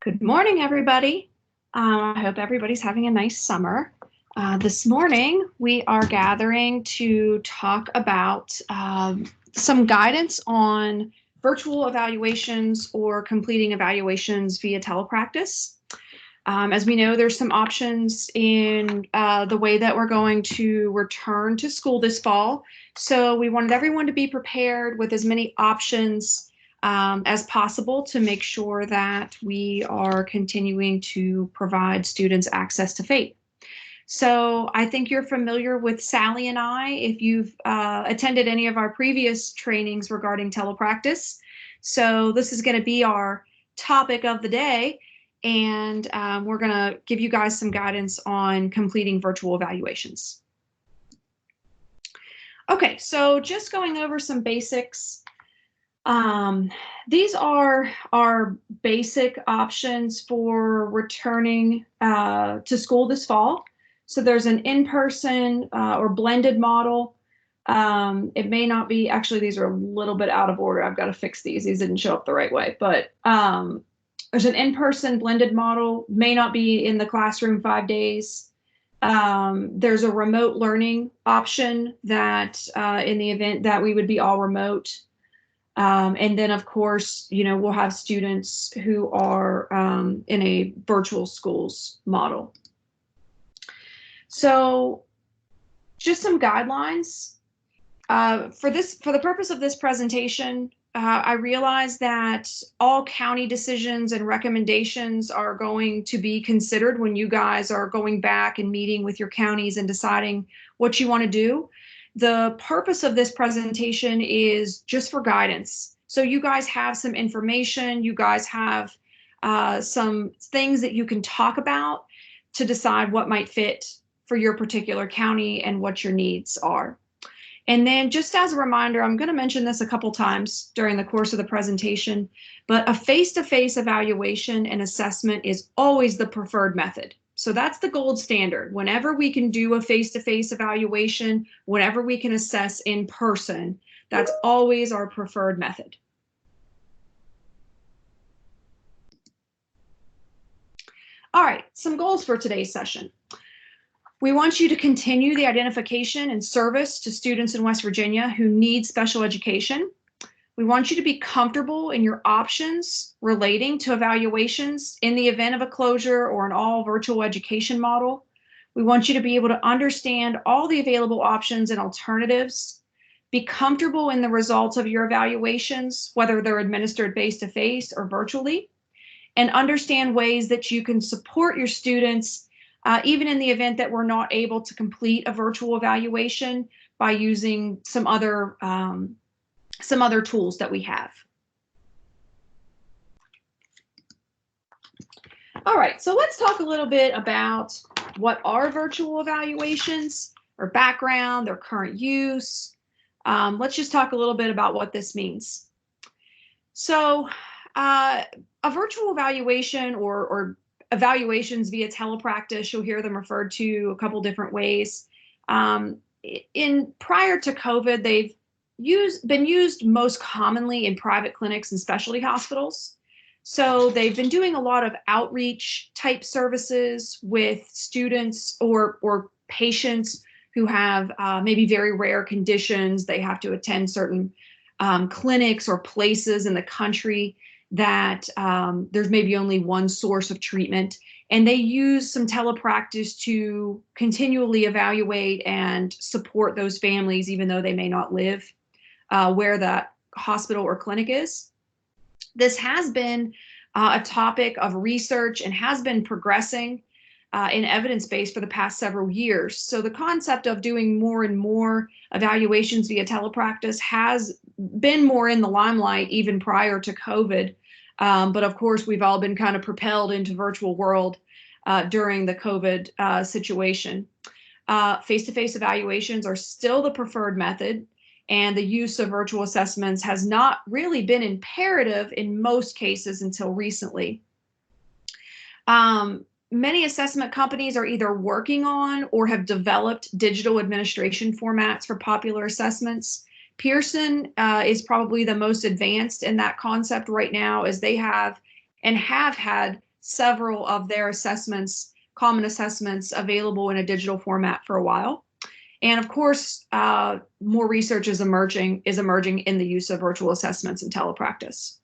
Good morning, everybody. I hope everybody's having a nice summer. This morning, we are gathering to talk about some guidance on virtual evaluations or completing evaluations via telepractice. As we know, there's some options in the way that we're going to return to school this fall. So we wanted everyone to be prepared with as many options as possible to make sure that we are continuing to provide students access to FAPE. So I think you're familiar with Sally and I if you've attended any of our previous trainings regarding telepractice. So this is going to be our topic of the day, and we're going to give you guys some guidance on completing virtual evaluations. Okay, so just going over some basics. These are our basic options for returning to school this fall. So there's an in-person or blended model. It may not be, actually, these are a little bit out of order. I've got to fix these. These didn't show up the right way, but there's an in-person blended model, may not be in the classroom 5 days. There's a remote learning option that in the event that we would be all remote. And then, of course, we'll have students who are in a virtual schools model. So just some guidelines. For the purpose of this presentation, I realize that all county decisions and recommendations are going to be considered when you guys are going back and meeting with your counties and deciding what you want to do. The purpose of this presentation is just for guidance. So you guys have some information, you guys have some things that you can talk about to decide what might fit for your particular county and what your needs are. And then just as a reminder, I'm going to mention this a couple times during the course of the presentation, but a face-to-face evaluation and assessment is always the preferred method. So that's the gold standard. Whenever we can do a face-to-face evaluation, whenever we can assess in person, that's always our preferred method. All right, some goals for today's session. We want you to continue the identification and service to students in West Virginia who need special education. We want you to be comfortable in your options relating to evaluations in the event of a closure or an all virtual education model. We want you to be able to understand all the available options and alternatives, be comfortable in the results of your evaluations, whether they're administered face-to-face or virtually, and understand ways that you can support your students even in the event that we're not able to complete a virtual evaluation by using some other tools that we have. All right, so let's talk a little bit about what are virtual evaluations, or background, their current use. Let's just talk a little bit about what this means. So a virtual evaluation or evaluations via telepractice, you'll hear them referred to a couple different ways. Prior to COVID, they've been used most commonly in private clinics and specialty hospitals. So they've been doing a lot of outreach type services with students or patients who have maybe very rare conditions. They have to attend certain clinics or places in the country that there's maybe only one source of treatment, and they use some telepractice to continually evaluate and support those families, even though they may not live where that hospital or clinic is. This has been a topic of research and has been progressing in evidence base for the past several years. So the concept of doing more and more evaluations via telepractice has been more in the limelight even prior to COVID. But of course, we've all been kind of propelled into virtual world during the COVID situation. Face-to-face evaluations are still the preferred method, and the use of virtual assessments has not really been imperative in most cases until recently. Many assessment companies are either working on or have developed digital administration formats for popular assessments. Pearson is probably the most advanced in that concept right now, as they have and have had several of their assessments, common assessments, available in a digital format for a while. And of course, more research is emerging in the use of virtual assessments in telepractice.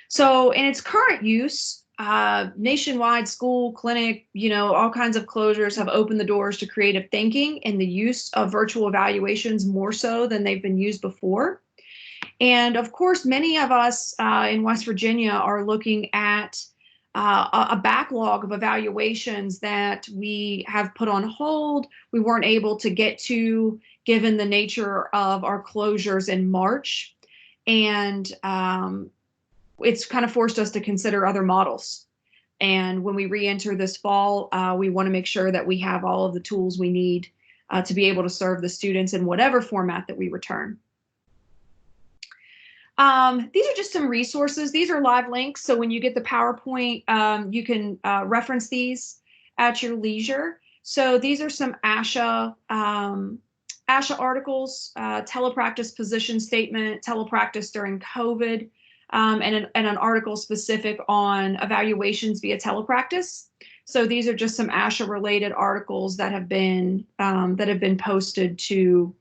So in its current use, nationwide school, clinic, all kinds of closures have opened the doors to creative thinking and the use of virtual evaluations more so than they've been used before. And of course, many of us in West Virginia are looking at a backlog of evaluations that we have put on hold. We weren't able to get to given the nature of our closures in March. And it's kind of forced us to consider other models. And when we re-enter this fall, we want to make sure that we have all of the tools we need to be able to serve the students in whatever format that we return. These are just some resources. These are live links. So when you get the PowerPoint, you can reference these at your leisure. So these are some ASHA articles, telepractice position statement, telepractice during COVID, and an article specific on evaluations via telepractice. So these are just some ASHA related articles that have been posted to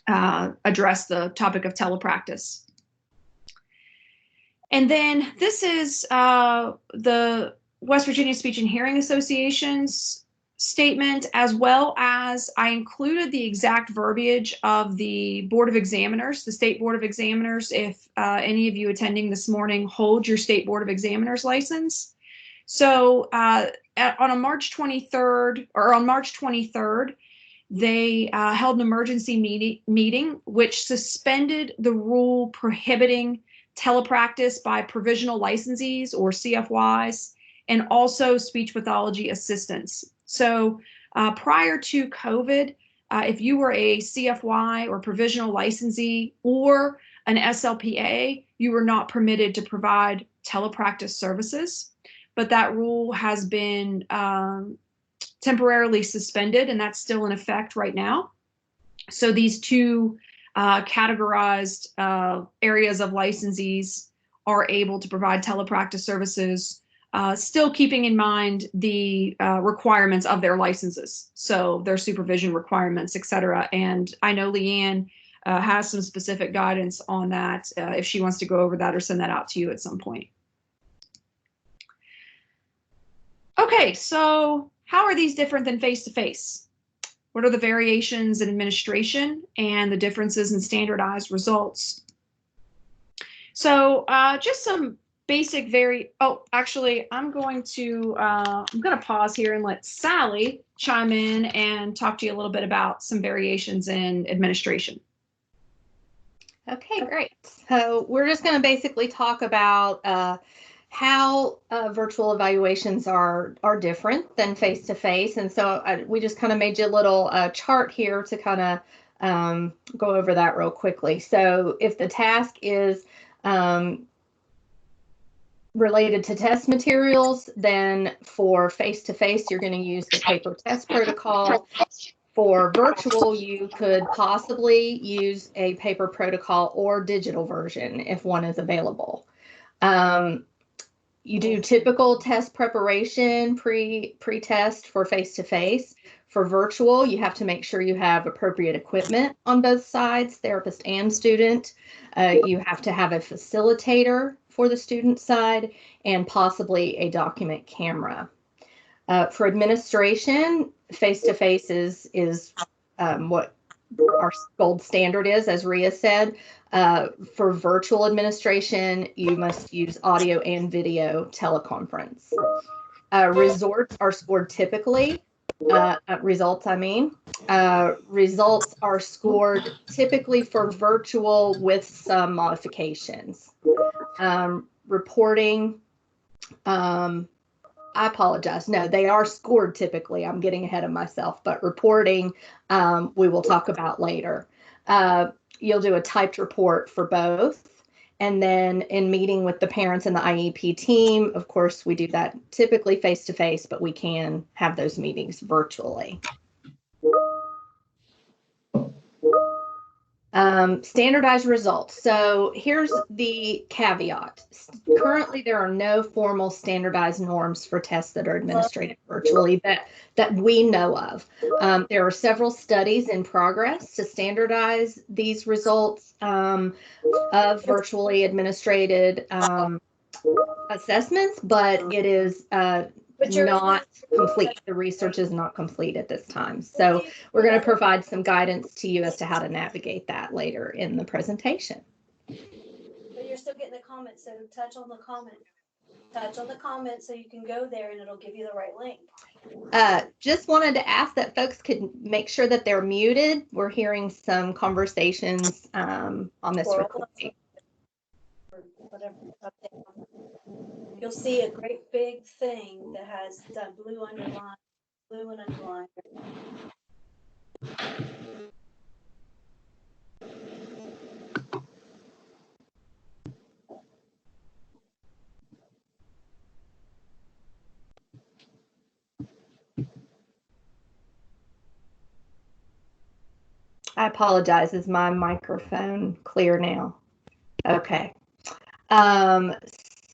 address the topic of telepractice. And then this is the West Virginia Speech and Hearing Association's statement, as well as I included the exact verbiage of the Board of Examiners, the State Board of Examiners, if any of you attending this morning hold your State Board of Examiners license. So on March 23rd, they held an emergency meeting which suspended the rule prohibiting telepractice by provisional licensees or CFYs, and also speech pathology assistants. So prior to COVID, if you were a CFY or provisional licensee or an SLPA, you were not permitted to provide telepractice services. But that rule has been temporarily suspended, and that's still in effect right now. So these two categorized areas of licensees are able to provide telepractice services, still keeping in mind the requirements of their licenses, so their supervision requirements, et cetera. And I know Leanne has some specific guidance on that if she wants to go over that or send that out to you at some point. Okay, so how are these different than face-to-face? What are the variations in administration and the differences in standardized results? So just some basic actually, I'm going to pause here and let Sally chime in and talk to you a little bit about some variations in administration. Okay, great. So we're just going to basically talk about how virtual evaluations are different than face-to-face. And so we just kind of made you a little chart here to kind of go over that real quickly. So if the task is related to test materials, then for face-to-face, you're going to use the paper test protocol. For virtual, you could possibly use a paper protocol or digital version if one is available. You do typical test preparation pre-test for face-to-face. For virtual, you have to make sure you have appropriate equipment on both sides, therapist and student. You have to have a facilitator for the student side and possibly a document camera. For administration, face-to-face is what our gold standard is, as Ria said. For virtual administration, you must use audio and video teleconference. Results are scored typically. Results are scored typically for virtual with some modifications. Reporting, I apologize. No, they are scored typically. I'm getting ahead of myself, but reporting we will talk about later. You'll do a typed report for both. And then in meeting with the parents and the IEP team, of course, we do that typically face-to-face, but we can have those meetings virtually. Standardized results. So here's the caveat. Currently, there are no formal standardized norms for tests that are administered virtually that we know of. There are several studies in progress to standardize these results of virtually administered assessments, but it is not complete. The research is not complete at this time. So we're going to provide some guidance to you as to how to navigate that later in the presentation. But you're still getting the comments, so touch on the comment. Touch on the comment so you can go there and it'll give you the right link. Just wanted to ask that folks could make sure that they're muted. We're hearing some conversations on this recording. Whatever. You'll see a great big thing that has that blue underline, blue and underline. I apologize. Is my microphone clear now? Okay.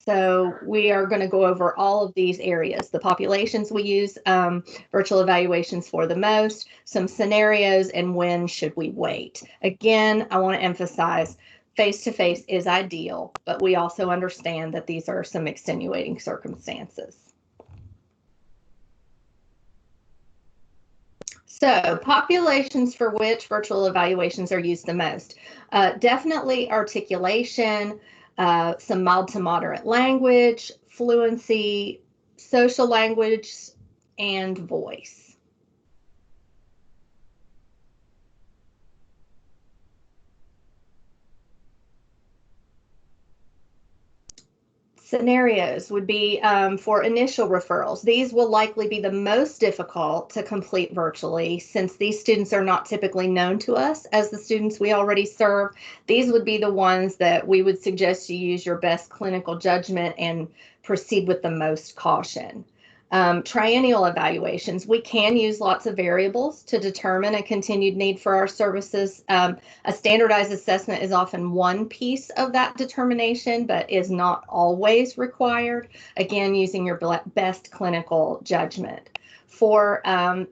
So we are going to go over all of these areas, the populations we use virtual evaluations for the most, some scenarios, and when should we wait. Again, I want to emphasize face-to-face is ideal, but we also understand that these are some extenuating circumstances. So populations for which virtual evaluations are used the most. Definitely articulation, some mild to moderate language, fluency, social language, and voice. Scenarios would be for initial referrals. These will likely be the most difficult to complete virtually since these students are not typically known to us as the students we already serve. These would be the ones that we would suggest you use your best clinical judgment and proceed with the most caution. Triennial evaluations, we can use lots of variables to determine a continued need for our services. A standardized assessment is often one piece of that determination, but is not always required. Again, using your best clinical judgment. For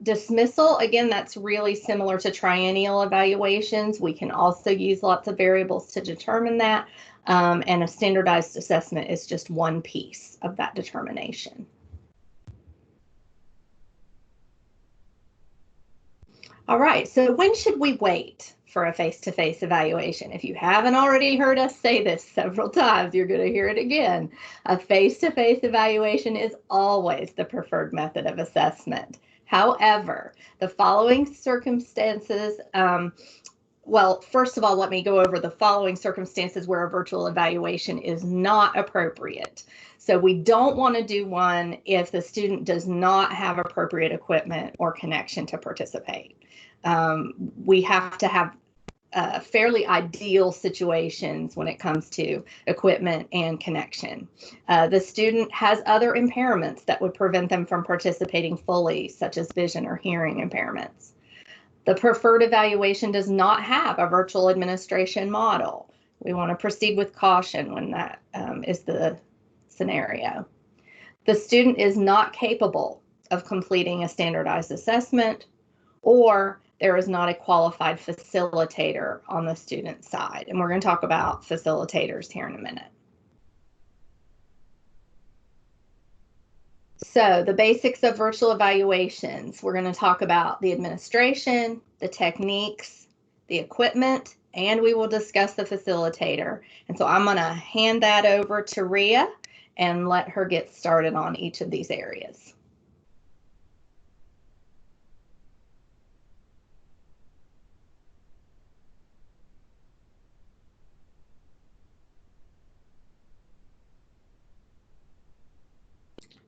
dismissal, again, that's really similar to triennial evaluations. We can also use lots of variables to determine that, and a standardized assessment is just one piece of that determination. All right, so when should we wait for a face-to-face evaluation? If you haven't already heard us say this several times, you're going to hear it again. A face-to-face evaluation is always the preferred method of assessment. However, the following circumstances, well, first of all, let me go over the following circumstances where a virtual evaluation is not appropriate. So we don't want to do one if the student does not have appropriate equipment or connection to participate. We have to have fairly ideal situations when it comes to equipment and connection. The student has other impairments that would prevent them from participating fully, such as vision or hearing impairments. The preferred evaluation does not have a virtual administration model. We want to proceed with caution when that is the scenario. The student is not capable of completing a standardized assessment, or there is not a qualified facilitator on the student side. And we're going to talk about facilitators here in a minute. So the basics of virtual evaluations, we're going to talk about the administration, the techniques, the equipment, and we will discuss the facilitator. And so I'm going to hand that over to Ria and let her get started on each of these areas.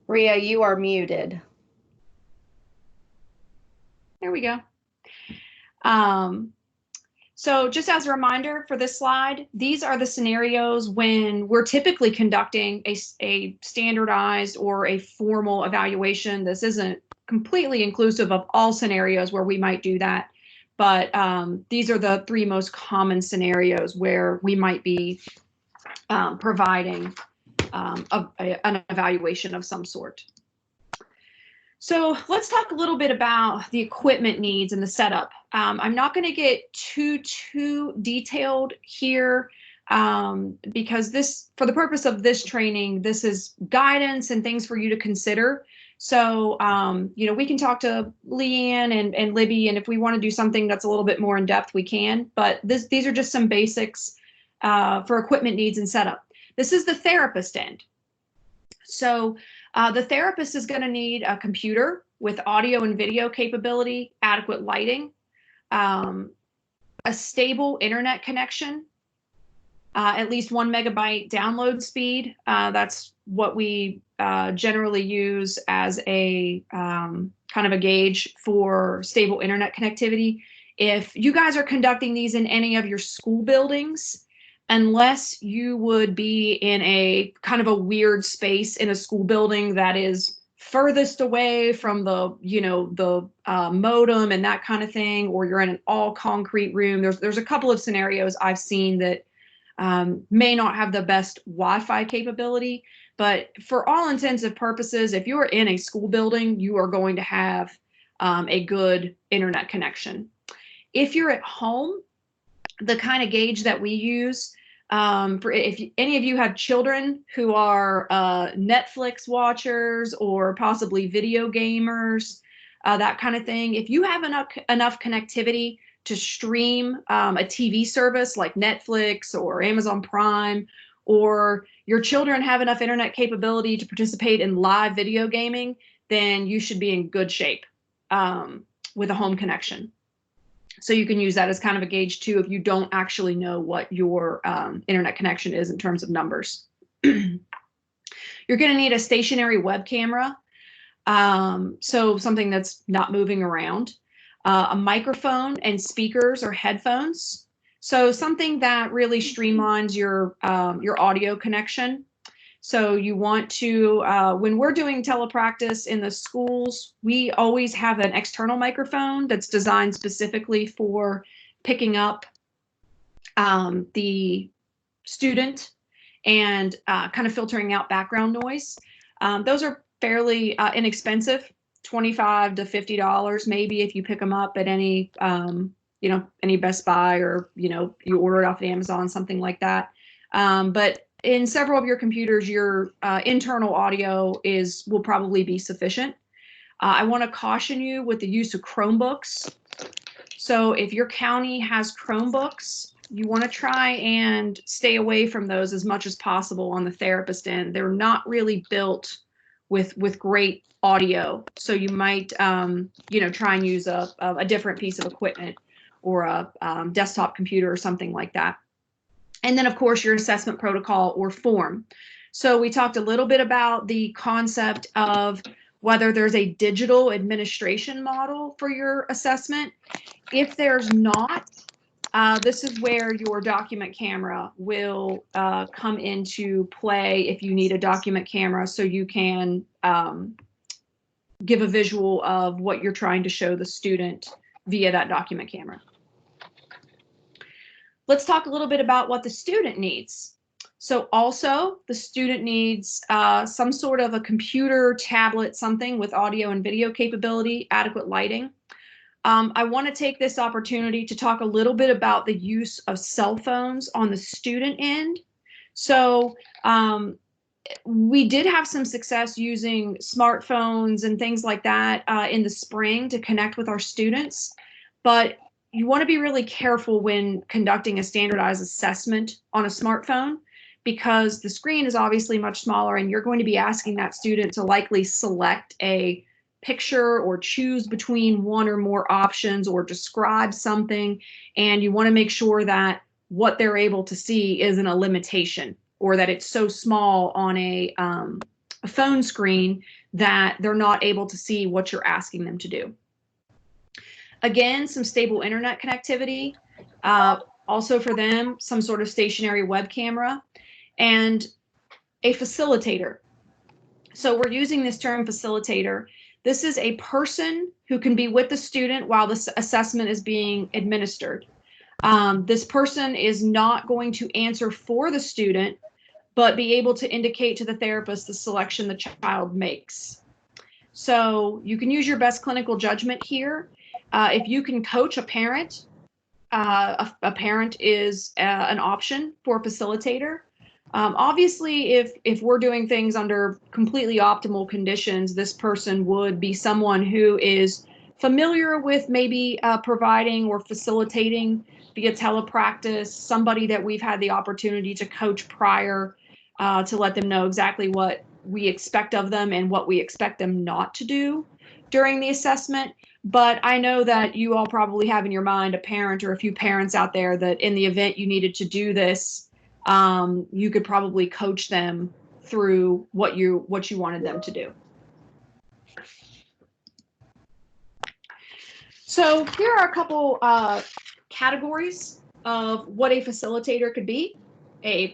Ria, you are muted. There we go. So just as a reminder for this slide, these are the scenarios when we're typically conducting a standardized or a formal evaluation. This isn't completely inclusive of all scenarios where we might do that, but these are the three most common scenarios where we might be providing an evaluation of some sort. So let's talk a little bit about the equipment needs and the setup. I'm not going to get too detailed here because for the purpose of this training, this is guidance and things for you to consider. So, we can talk to Leanne and Libby, and if we want to do something that's a little bit more in depth, we can. But these are just some basics for equipment needs and setup. This is the therapist end. So the therapist is going to need a computer with audio and video capability, adequate lighting, a stable internet connection, at least 1 megabyte download speed. That's what we generally use as a kind of a gauge for stable internet connectivity. If you guys are conducting these in any of your school buildings, unless you would be in a kind of a weird space in a school building that is furthest away from the modem and that kind of thing, or you're in an all concrete room. There's a couple of scenarios I've seen that may not have the best Wi-Fi capability, but for all intents and purposes, if you're in a school building, you are going to have a good internet connection. If you're at home, the kind of gauge that we use for if any of you have children who are Netflix watchers or possibly video gamers, that kind of thing, if you have enough connectivity to stream a TV service like Netflix or Amazon Prime, or your children have enough internet capability to participate in live video gaming, then you should be in good shape with a home connection. So you can use that as kind of a gauge too if you don't actually know what your internet connection is in terms of numbers. You're going to need a stationary web camera, so something that's not moving around, a microphone and speakers or headphones. So something that really streamlines your audio connection. So you want to, when we're doing telepractice in the schools, we always have an external microphone that's designed specifically for picking up the student and kind of filtering out background noise. Those are fairly inexpensive, $25 to $50 maybe if you pick them up at any, any Best Buy, or, you order it off of Amazon, something like that. But in several of your computers, your internal audio will probably be sufficient. I want to caution you with the use of Chromebooks. So if your county has Chromebooks, you want to try and stay away from those as much as possible on the therapist end. They're not really built with great audio. So you might, try and use a different piece of equipment, or a desktop computer or something like that. And then, of course, your assessment protocol or form. So we talked a little bit about the concept of whether there's a digital administration model for your assessment. If there's not, this is where your document camera will come into play if you need a document camera, so you can give a visual of what you're trying to show the student via that document camera. Let's talk a little bit about what the student needs. So also the student needs some sort of a computer, tablet, something with audio and video capability, adequate lighting. I want to take this opportunity to talk a little bit about the use of cell phones on the student end. So we did have some success using smartphones and things like that in the spring to connect with our students, but you want to be really careful when conducting a standardized assessment on a smartphone, because the screen is obviously much smaller and you're going to be asking that student to likely select a picture or choose between one or more options or describe something. And you want to make sure that what they're able to see isn't a limitation, or that it's so small on a phone screen that they're not able to see what you're asking them to do. Again, some stable internet connectivity, also for them, some sort of stationary web camera, and a facilitator. So we're using this term facilitator. This is a person who can be with the student while this assessment is being administered. This person is not going to answer for the student, but be able to indicate to the therapist the selection the child makes. So you can use your best clinical judgment here. If you can coach a parent, a parent is an option for a facilitator. Obviously, if we're doing things under completely optimal conditions, this person would be someone who is familiar with maybe providing or facilitating via telepractice, somebody that we've had the opportunity to coach prior to let them know exactly what we expect of them and what we expect them not to do during the assessment. But I know that you all probably have in your mind a parent or a few parents out there that in the event you needed to do this, you could probably coach them through what you wanted them to do. So here are a couple categories of what a facilitator could be.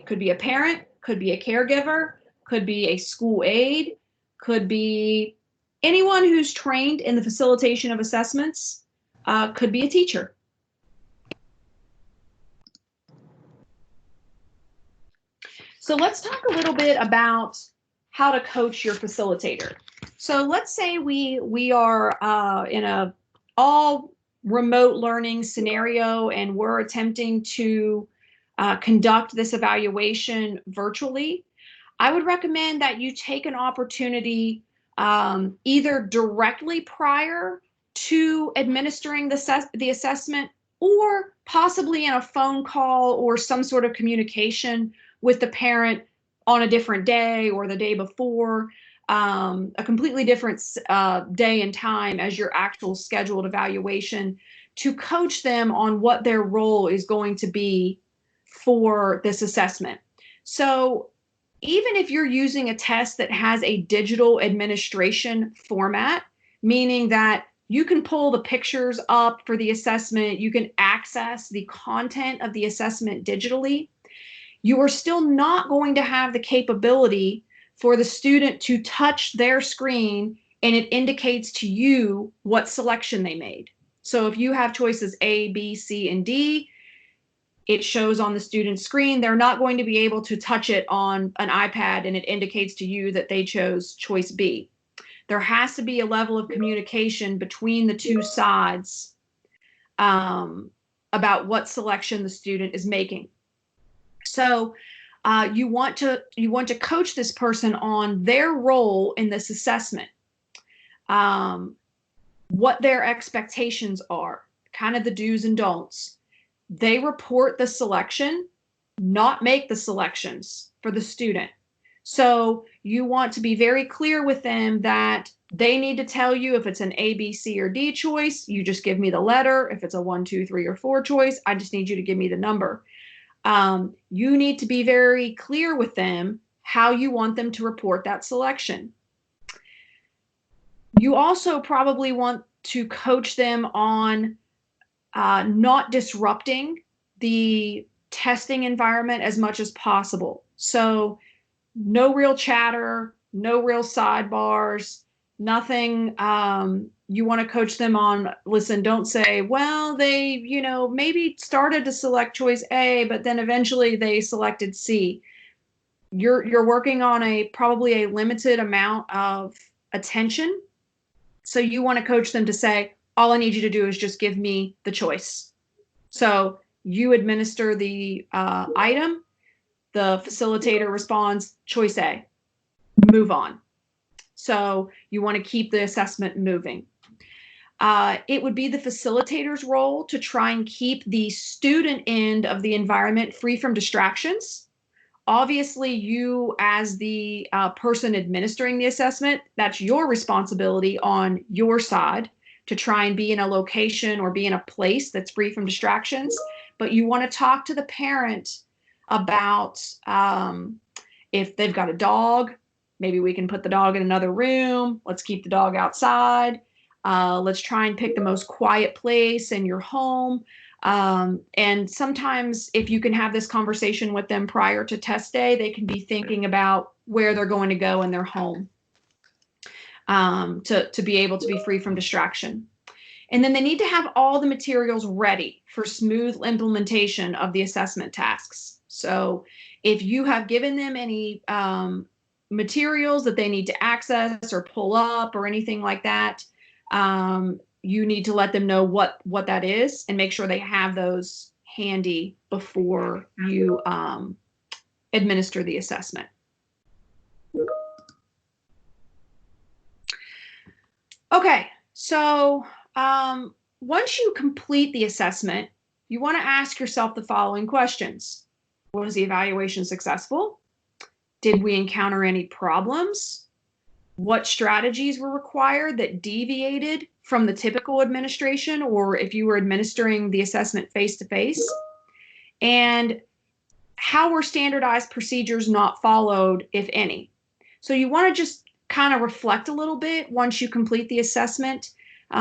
Could be a parent, could be a caregiver, could be a school aide, could be anyone who's trained in the facilitation of assessments, could be a teacher. So let's talk a little bit about how to coach your facilitator. So let's say we are in a all remote learning scenario and we're attempting to conduct this evaluation virtually. I would recommend that you take an opportunity either directly prior to administering the assessment or possibly in a phone call or some sort of communication with the parent on a different day or the day before, a completely different day and time as your actual scheduled evaluation, to coach them on what their role is going to be for this assessment. So even if you're using a test that has a digital administration format, meaning that you can pull the pictures up for the assessment, you can access the content of the assessment digitally, you are still not going to have the capability for the student to touch their screen and it indicates to you what selection they made. So if you have choices A, B, C, and D, it shows on the student's screen. They're not going to be able to touch it on an iPad and it indicates to you that they chose choice B. There has to be a level of communication between the two sides about what selection the student is making. So you want to coach this person on their role in this assessment, what their expectations are, kind of the do's and don'ts. They report the selection, not make the selections for the student. So you want to be very clear with them that they need to tell you if it's an A, B, C, or D choice, you just give me the letter. If it's a 1, 2, 3, or 4 choice, I just need you to give me the number. You need to be very clear with them how you want them to report that selection. You also probably want to coach them on not disrupting the testing environment as much as possible. So no real chatter, no real sidebars, nothing. You want to coach them on, listen, don't say, well, they, maybe started to select choice A, but then eventually they selected C. You're working on probably a limited amount of attention. So you want to coach them to say, all I need you to do is just give me the choice. So you administer the item, the facilitator responds, choice A, move on. So you want to keep the assessment moving. It would be the facilitator's role to try and keep the student end of the environment free from distractions. Obviously, you as the person administering the assessment, that's your responsibility on your side to try and be in a location or be in a place that's free from distractions. But you want to talk to the parent about if they've got a dog, maybe we can put the dog in another room. Let's keep the dog outside. Let's try and pick the most quiet place in your home. And sometimes if you can have this conversation with them prior to test day, they can be thinking about where they're going to go in their home. to be able to be free from distraction. And then they need to have all the materials ready for smooth implementation of the assessment tasks. So if you have given them any materials that they need to access or pull up or anything like that, you need to let them know what that is and make sure they have those handy before you administer the assessment. Okay, so once you complete the assessment, you want to ask yourself the following questions. Was the evaluation successful? Did we encounter any problems? What strategies were required that deviated from the typical administration, or if you were administering the assessment face-to-face? And how were standardized procedures not followed, if any? So you want to just kind of reflect a little bit once you complete the assessment,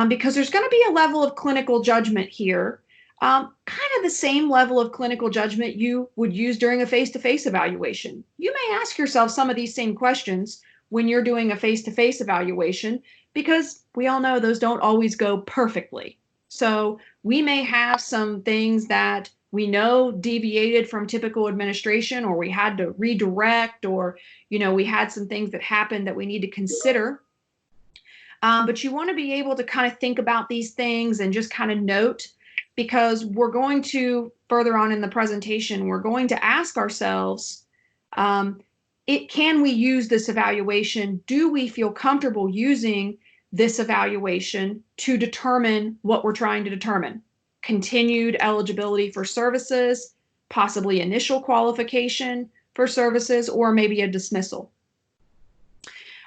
because there's going to be a level of clinical judgment here, kind of the same level of clinical judgment you would use during a face-to-face evaluation. You may ask yourself some of these same questions when you're doing a face-to-face evaluation, because we all know those don't always go perfectly. So we may have some things that we know deviated from typical administration, or we had to redirect, or, you know, we had some things that happened that we need to consider. But you want to be able to kind of think about these things and just kind of note, because we're going to, further on in the presentation, we're going to ask ourselves, can we use this evaluation? Do we feel comfortable using this evaluation to determine what we're trying to determine? Continued eligibility for services, possibly initial qualification for services, or maybe a dismissal.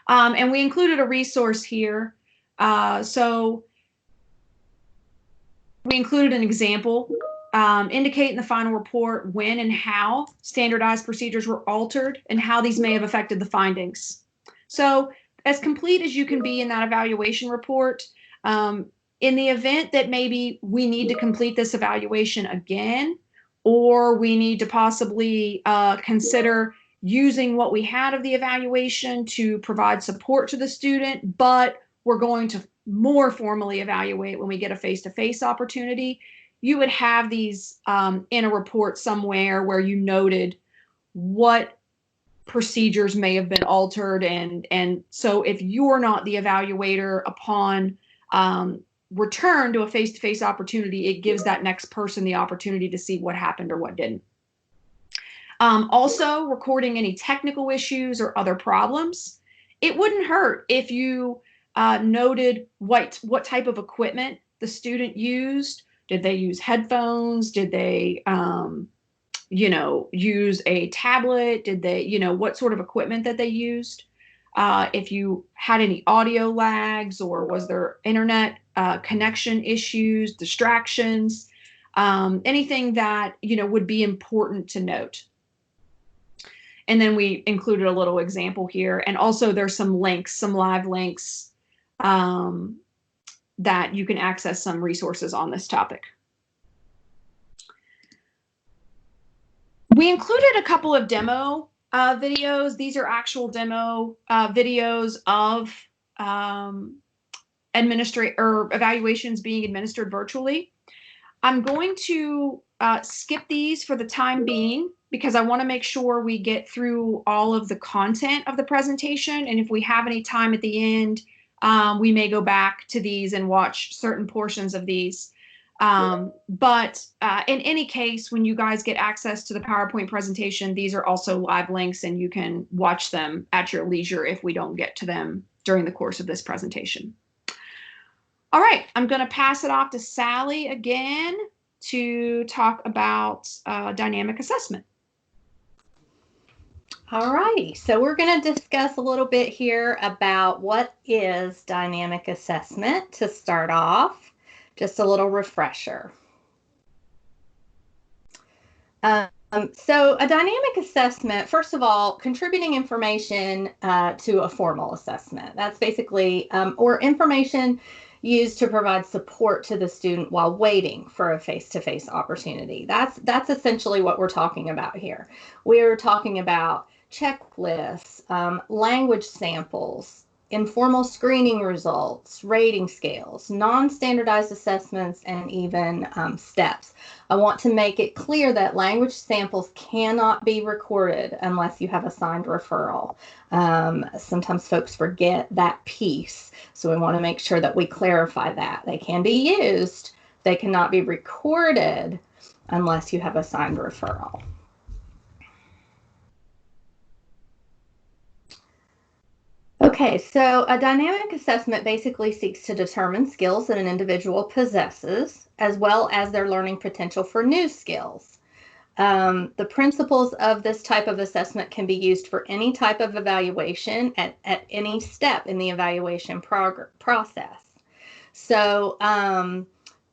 And we included a resource here. So we included an example. Indicate in the final report when and how standardized procedures were altered and how these may have affected the findings. So as complete as you can be in that evaluation report, in the event that maybe we need to complete this evaluation again, or we need to possibly consider using what we had of the evaluation to provide support to the student, but we're going to more formally evaluate when we get a face-to-face opportunity, you would have these in a report somewhere where you noted what procedures may have been altered. And so if you're not the evaluator upon return to a face-to-face opportunity, it gives that next person the opportunity to see what happened or what didn't. Also, recording any technical issues or other problems. It wouldn't hurt if you noted what type of equipment the student used. Did they use headphones? Did they, use a tablet? Did they, what sort of equipment that they used? If you had any audio lags, or was there internet connection issues, distractions, anything that, would be important to note. And then we included a little example here. And also there's some links, some live links that you can access some resources on this topic. We included a couple of demo videos. These are actual demo videos of evaluations being administered virtually. I'm going to skip these for the time being, because I want to make sure we get through all of the content of the presentation. And if we have any time at the end, we may go back to these and watch certain portions of these. But in any case, when you guys get access to the PowerPoint presentation, these are also live links and you can watch them at your leisure if we don't get to them during the course of this presentation. All right, I'm going to pass it off to Sally again to talk about dynamic assessment. All righty, so we're going to discuss a little bit here about what is dynamic assessment to start off. Just a little refresher. So a dynamic assessment, first of all, contributing information to a formal assessment. That's basically, or information used to provide support to the student while waiting for a face-to-face opportunity. That's essentially what we're talking about here. We're talking about checklists, language samples, informal screening results, rating scales, non-standardized assessments, and even steps. I want to make it clear that language samples cannot be recorded unless you have a signed referral. Sometimes folks forget that piece, so we want to make sure that we clarify that. They can be used, they cannot be recorded unless you have a signed referral. Okay, so a dynamic assessment basically seeks to determine skills that an individual possesses, as well as their learning potential for new skills. The principles of this type of assessment can be used for any type of evaluation at any step in the evaluation process. So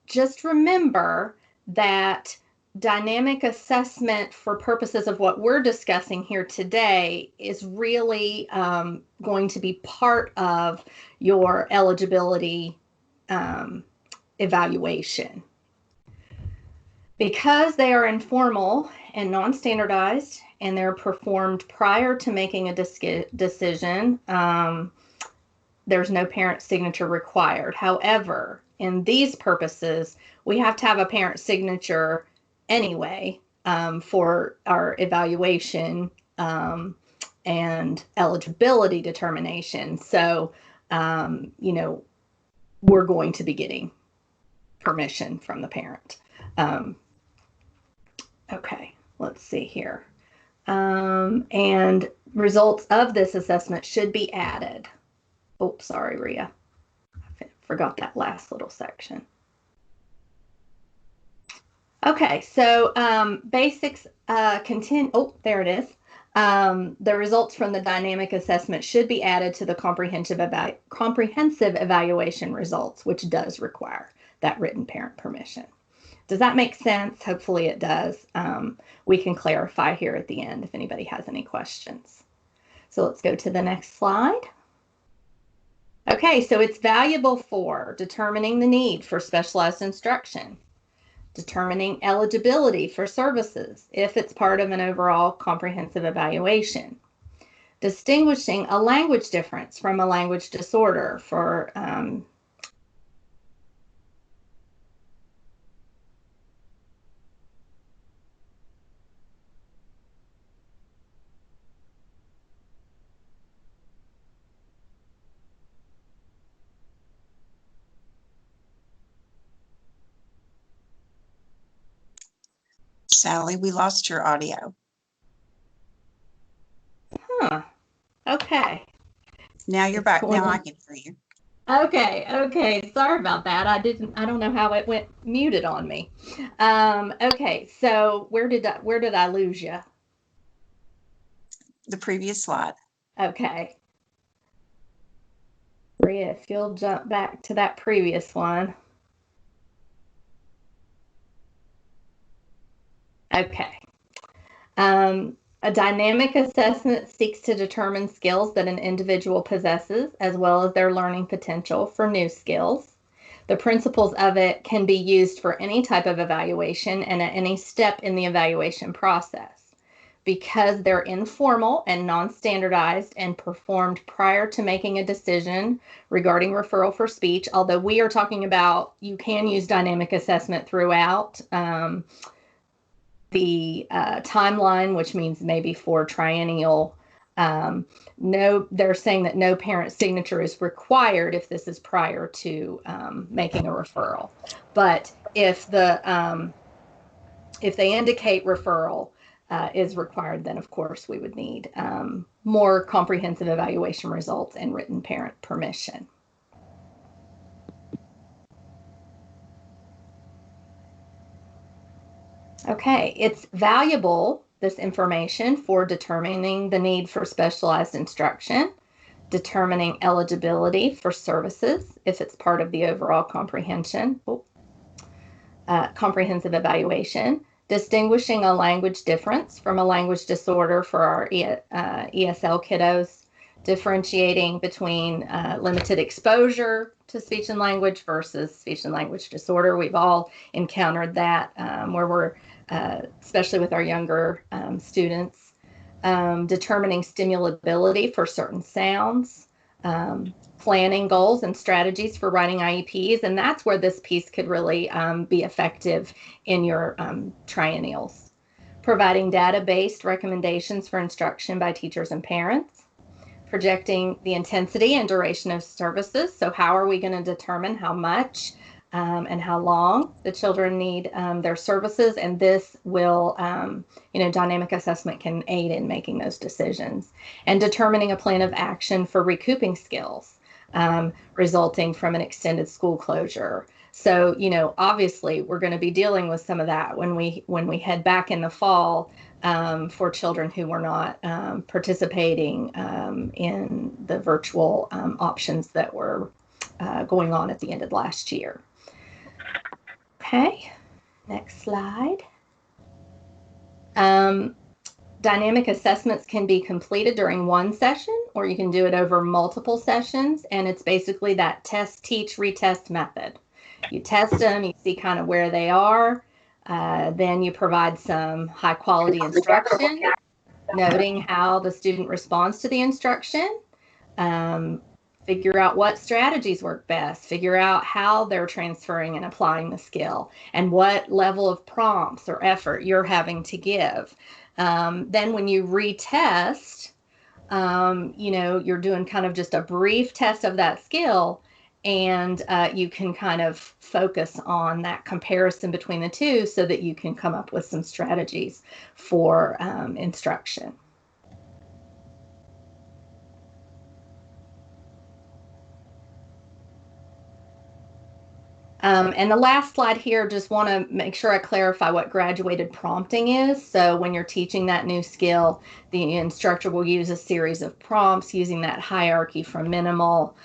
just remember that dynamic assessment for purposes of what we're discussing here today is really going to be part of your eligibility evaluation. Because they are informal and non-standardized and they're performed prior to making a decision, there's no parent signature required. However, in these purposes, we have to have a parent signature anyway for our evaluation and eligibility determination. So, you know, we're going to be getting permission from the parent. Okay, let's see here. And results of this assessment should be added. Oh, sorry, Rhea. I forgot that last little section. Okay, so basics oh, there it is. The results from the dynamic assessment should be added to the comprehensive evaluation results, which does require that written parent permission. Does that make sense? Hopefully it does. We can clarify here at the end if anybody has any questions. So let's go to the next slide. Okay, so it's valuable for determining the need for specialized instruction, determining eligibility for services if it's part of an overall comprehensive evaluation, distinguishing a language difference from a language disorder for Sally, we lost your audio. Okay. Now you're back. Now I can hear you. Okay. Sorry about that. I don't know how it went muted on me. Okay, so where did I lose you? The previous slide. Okay. Rhea, if you'll jump back to that previous one. Okay. A dynamic assessment seeks to determine skills that an individual possesses, as well as their learning potential for new skills. The principles of it can be used for any type of evaluation and at any step in the evaluation process. Because they're informal and non-standardized and performed prior to making a decision regarding referral for speech, although we are talking about you can use dynamic assessment throughout the timeline, which means maybe for triennial. No, they're saying that no parent signature is required if this is prior to making a referral. But if they indicate referral is required, then of course we would need more comprehensive evaluation results and written parent permission. Okay, it's valuable, this information, for determining the need for specialized instruction, determining eligibility for services if it's part of the overall comprehensive evaluation, distinguishing a language difference from a language disorder for our ESL kiddos, differentiating between limited exposure to speech and language versus speech and language disorder. We've all encountered that where we're, especially with our younger students, determining stimulability for certain sounds, planning goals and strategies for writing IEPs. And that's where this piece could really be effective in your triennials. Providing data-based recommendations for instruction by teachers and parents. Projecting the intensity and duration of services. So how are we going to determine how much and how long the children need their services? And this will, dynamic assessment can aid in making those decisions. And determining a plan of action for recouping skills resulting from an extended school closure. So, obviously we're going to be dealing with some of that when we head back in the fall for children who were not participating in the virtual options that were going on at the end of last year. Okay, next slide. Dynamic assessments can be completed during one session, or you can do it over multiple sessions, and it's basically that test, teach, retest method. You test them, you see kind of where they are, then you provide some high quality instruction, noting how the student responds to the instruction, figure out what strategies work best, figure out how they're transferring and applying the skill, and what level of prompts or effort you're having to give. Then when you retest, you're doing kind of just a brief test of that skill, and you can kind of focus on that comparison between the two so that you can come up with some strategies for instruction. And the last slide here, just want to make sure I clarify what graduated prompting is. So when you're teaching that new skill, the instructor will use a series of prompts using that hierarchy from minimal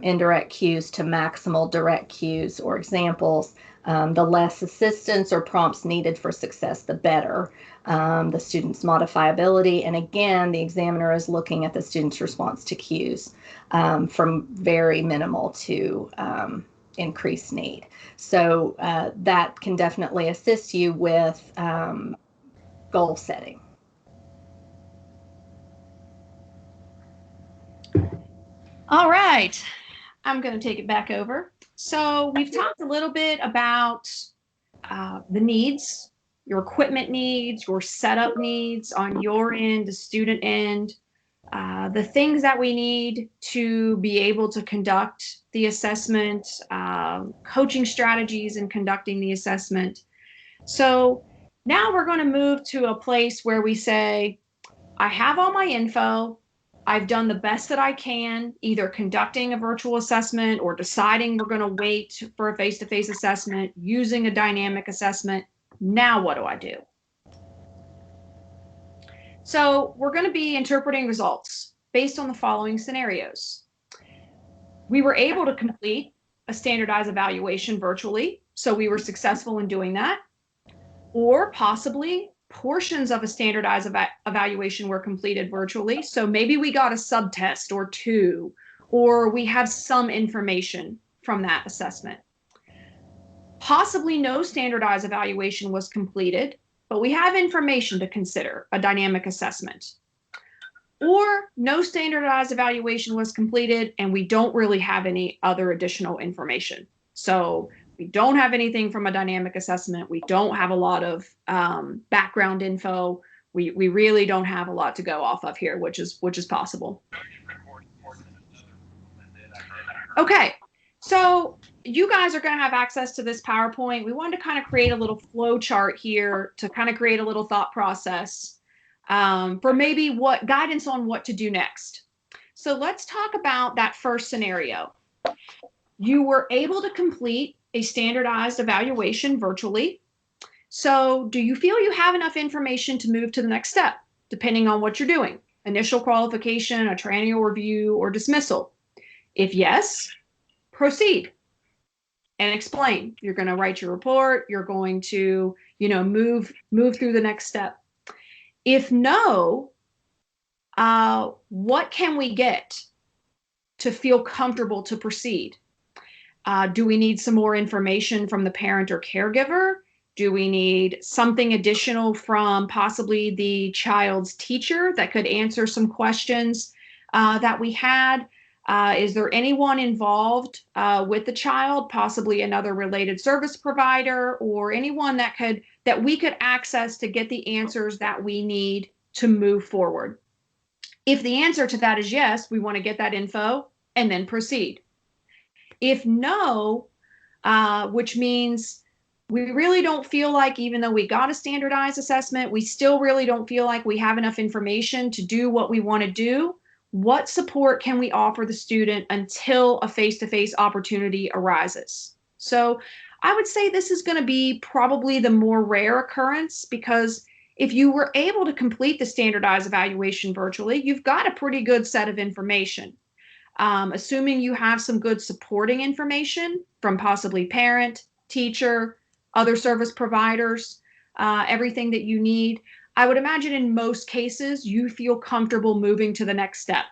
indirect cues to maximal direct cues or examples. The less assistance or prompts needed for success, the better. The student's modifiability. And again, the examiner is looking at the student's response to cues from very minimal to increased need. So that can definitely assist you with goal setting. All right, I'm going to take it back over. So we've talked a little bit about the needs, your equipment needs, your setup needs on your end, the student end, the things that we need to be able to conduct the assessment, coaching strategies in conducting the assessment. So now we're going to move to a place where we say, I have all my info. I've done the best that I can, either conducting a virtual assessment or deciding we're going to wait for a face-to-face assessment, using a dynamic assessment. Now what do I do? So we're going to be interpreting results based on the following scenarios. We were able to complete a standardized evaluation virtually, so we were successful in doing that. Or possibly portions of a standardized evaluation were completed virtually, so maybe we got a subtest or two, or we have some information from that assessment. Possibly no standardized evaluation was completed, but we have information to consider a dynamic assessment. Or no standardized evaluation was completed and we don't really have any other additional information. So we don't have anything from a dynamic assessment. We don't have a lot of background info. We really don't have a lot to go off of here, which is possible. Okay, so you guys are going to have access to this PowerPoint. We wanted to kind of create a little flow chart here to kind of create a little thought process for maybe what guidance on what to do next. So let's talk about that first scenario. You were able to complete a standardized evaluation virtually. So do you feel you have enough information to move to the next step, depending on what you're doing? Initial qualification, a triennial review, or dismissal? If yes, proceed and explain. You're going to write your report. You're going to, move through the next step. If no, what can we get to feel comfortable to proceed? Do we need some more information from the parent or caregiver? Do we need something additional from possibly the child's teacher that could answer some questions that we had? Is there anyone involved with the child, possibly another related service provider, or anyone that we could access to get the answers that we need to move forward? If the answer to that is yes, we want to get that info and then proceed. If no, which means we really don't feel like, even though we got a standardized assessment, we still really don't feel like we have enough information to do what we want to do, what support can we offer the student until a face-to-face opportunity arises? So I would say this is going to be probably the more rare occurrence, because if you were able to complete the standardized evaluation virtually, you've got a pretty good set of information. Assuming you have some good supporting information from possibly parent, teacher, other service providers, everything that you need, I would imagine in most cases you feel comfortable moving to the next step,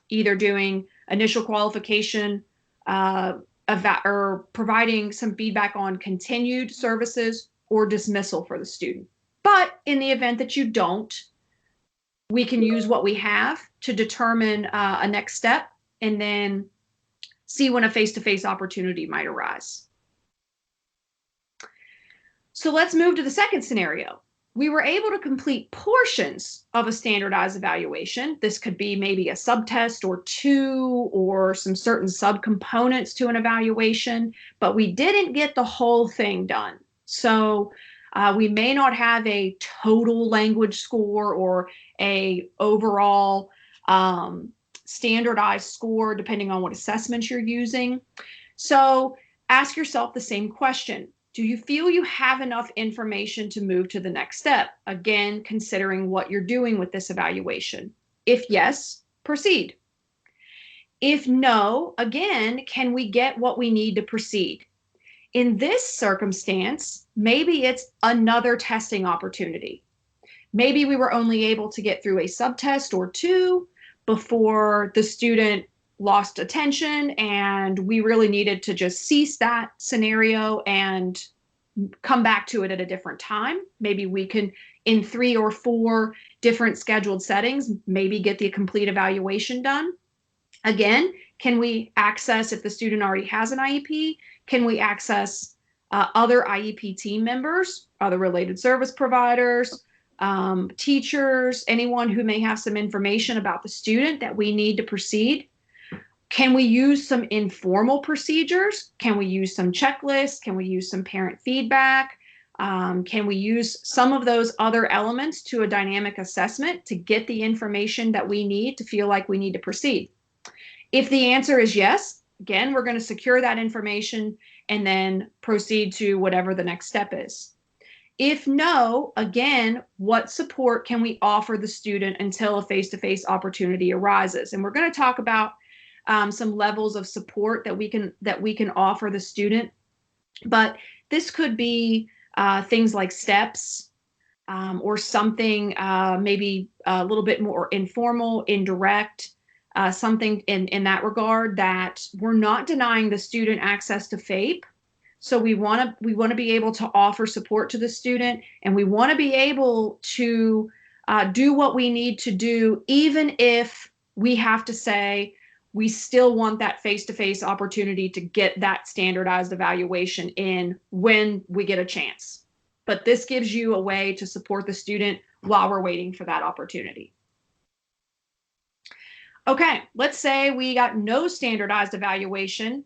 either doing initial qualification or providing some feedback on continued services or dismissal for the student. But in the event that you don't, we can use what we have to determine a next step and then see when a face-to-face opportunity might arise. So let's move to the second scenario. We were able to complete portions of a standardized evaluation. This could be maybe a subtest or two, or some certain subcomponents to an evaluation, but we didn't get the whole thing done. So we may not have a total language score or a overall standardized score, depending on what assessment you're using. So ask yourself the same question. Do you feel you have enough information to move to the next step? Again, considering what you're doing with this evaluation. If yes, proceed. If no, again, can we get what we need to proceed? In this circumstance, maybe it's another testing opportunity. Maybe we were only able to get through a subtest or two before the student lost attention, and we really needed to just cease that scenario and come back to it at a different time. Maybe we can, in 3 or 4 different scheduled settings, maybe get the complete evaluation done. Again, can we access, if the student already has an IEP, can we access other IEP team members, other related service providers, teachers, anyone who may have some information about the student that we need to proceed? Can we use some informal procedures? Can we use some checklists? Can we use some parent feedback? Can we use some of those other elements to a dynamic assessment to get the information that we need to feel like we need to proceed? If the answer is yes, again, we're going to secure that information and then proceed to whatever the next step is. If no, again, what support can we offer the student until a face-to-face opportunity arises? And we're going to talk about some levels of support that we can offer the student, but this could be things like steps or something maybe a little bit more informal, indirect, something in that regard, that we're not denying the student access to FAPE. So we want to be able to offer support to the student, and we want to be able to do what we need to do, even if we have to say we still want that face-to-face opportunity to get that standardized evaluation in when we get a chance. But this gives you a way to support the student while we're waiting for that opportunity. Okay, let's say we got no standardized evaluation,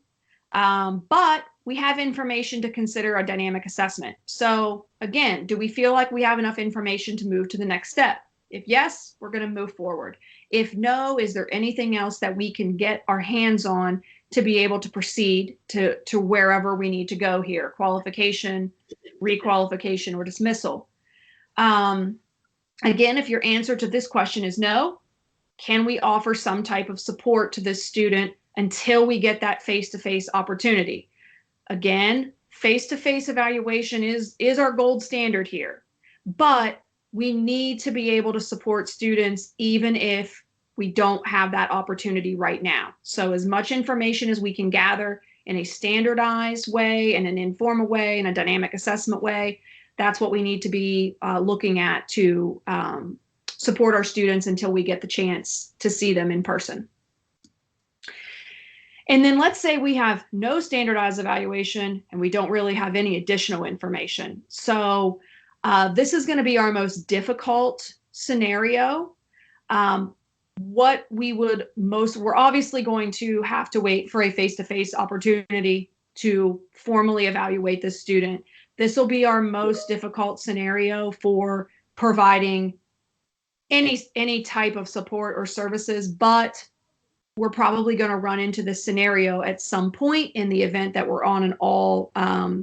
but we have information to consider a dynamic assessment. So again, do we feel like we have enough information to move to the next step? If yes, we're going to move forward. If no, is there anything else that we can get our hands on to be able to proceed to wherever we need to go here? Qualification, requalification, or dismissal. Again, if your answer to this question is no, can we offer some type of support to this student until we get that face-to-face opportunity? Again, face-to-face evaluation is our gold standard here, but we need to be able to support students even if we don't have that opportunity right now. So as much information as we can gather in a standardized way, in an informal way, in a dynamic assessment way, that's what we need to be looking at to support our students until we get the chance to see them in person. And then let's say we have no standardized evaluation and we don't really have any additional information. So this is going to be our most difficult scenario. What we would we're obviously going to have to wait for a face-to-face opportunity to formally evaluate the student. This will be our most difficult scenario for providing any type of support or services, but we're probably going to run into this scenario at some point in the event that we're on an all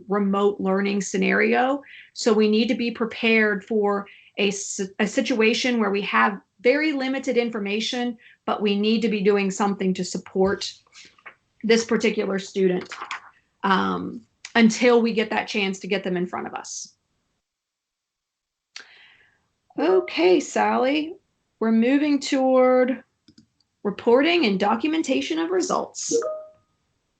remote learning scenario. So we need to be prepared for a situation where we have very limited information, but we need to be doing something to support this particular student until we get that chance to get them in front of us. Okay, Sally, we're moving toward reporting and documentation of results.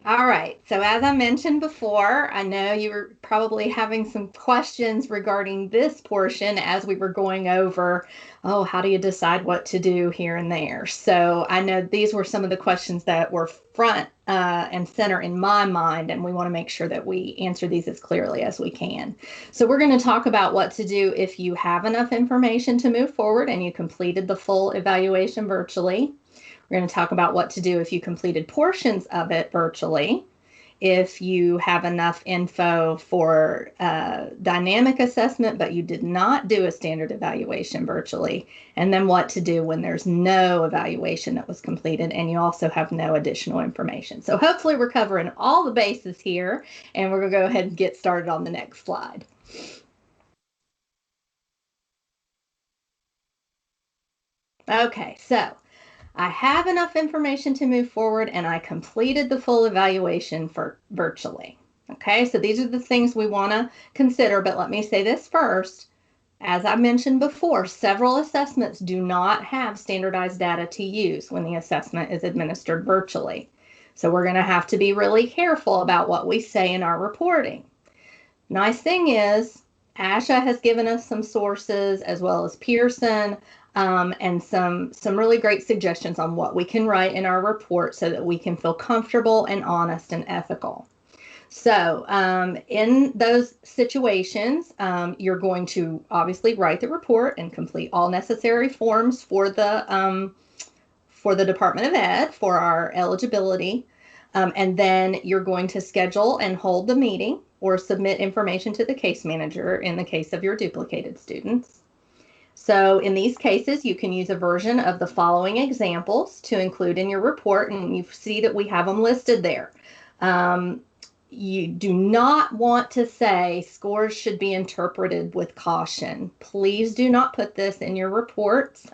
All right. So as I mentioned before, I know you were probably having some questions regarding this portion as we were going over, oh, how do you decide what to do here and there? So I know these were some of the questions that were front and center in my mind, and we want to make sure that we answer these as clearly as we can. So we're going to talk about what to do if you have enough information to move forward and you completed the full evaluation virtually. We're going to talk about what to do if you completed portions of it virtually, if you have enough info for dynamic assessment, but you did not do a standard evaluation virtually, and then what to do when there's no evaluation that was completed and you also have no additional information. So hopefully we're covering all the bases here, and we're going to go ahead and get started on the next slide. Okay, so I have enough information to move forward and I completed the full evaluation for virtually. Okay, so these are the things we want to consider, but let me say this first. As I mentioned before, several assessments do not have standardized data to use when the assessment is administered virtually. So we're going to have to be really careful about what we say in our reporting. Nice thing is, ASHA has given us some sources as well as Pearson, and some really great suggestions on what we can write in our report so that we can feel comfortable and honest and ethical. So in those situations, you're going to obviously write the report and complete all necessary forms for the Department of Ed for our eligibility. And then you're going to schedule and hold the meeting or submit information to the case manager in the case of your duplicated students. So in these cases, you can use a version of the following examples to include in your report, and you see that we have them listed there. You do not want to say scores should be interpreted with caution. Please do not put this in your reports.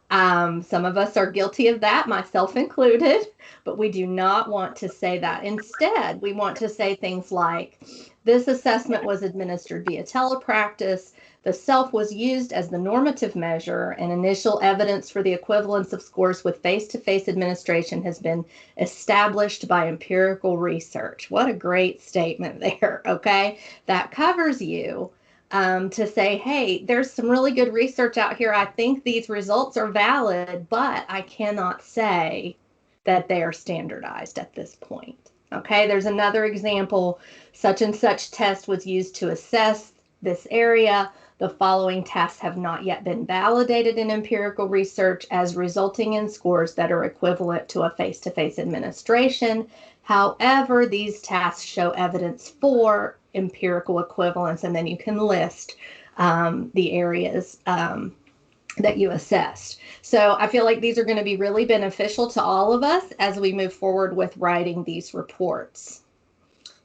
Some of us are guilty of that, myself included, but we do not want to say that. Instead, we want to say things like, this assessment was administered via telepractice. The self was used as the normative measure, and initial evidence for the equivalence of scores with face-to-face administration has been established by empirical research. What a great statement there, okay? That covers you to say, hey, there's some really good research out here. I think these results are valid, but I cannot say that they are standardized at this point. Okay, there's another example. Such and such test was used to assess this area. The following tests have not yet been validated in empirical research as resulting in scores that are equivalent to a face-to-face administration. However, these tests show evidence for empirical equivalence, and then you can list the areas that you assessed. So I feel like these are going to be really beneficial to all of us as we move forward with writing these reports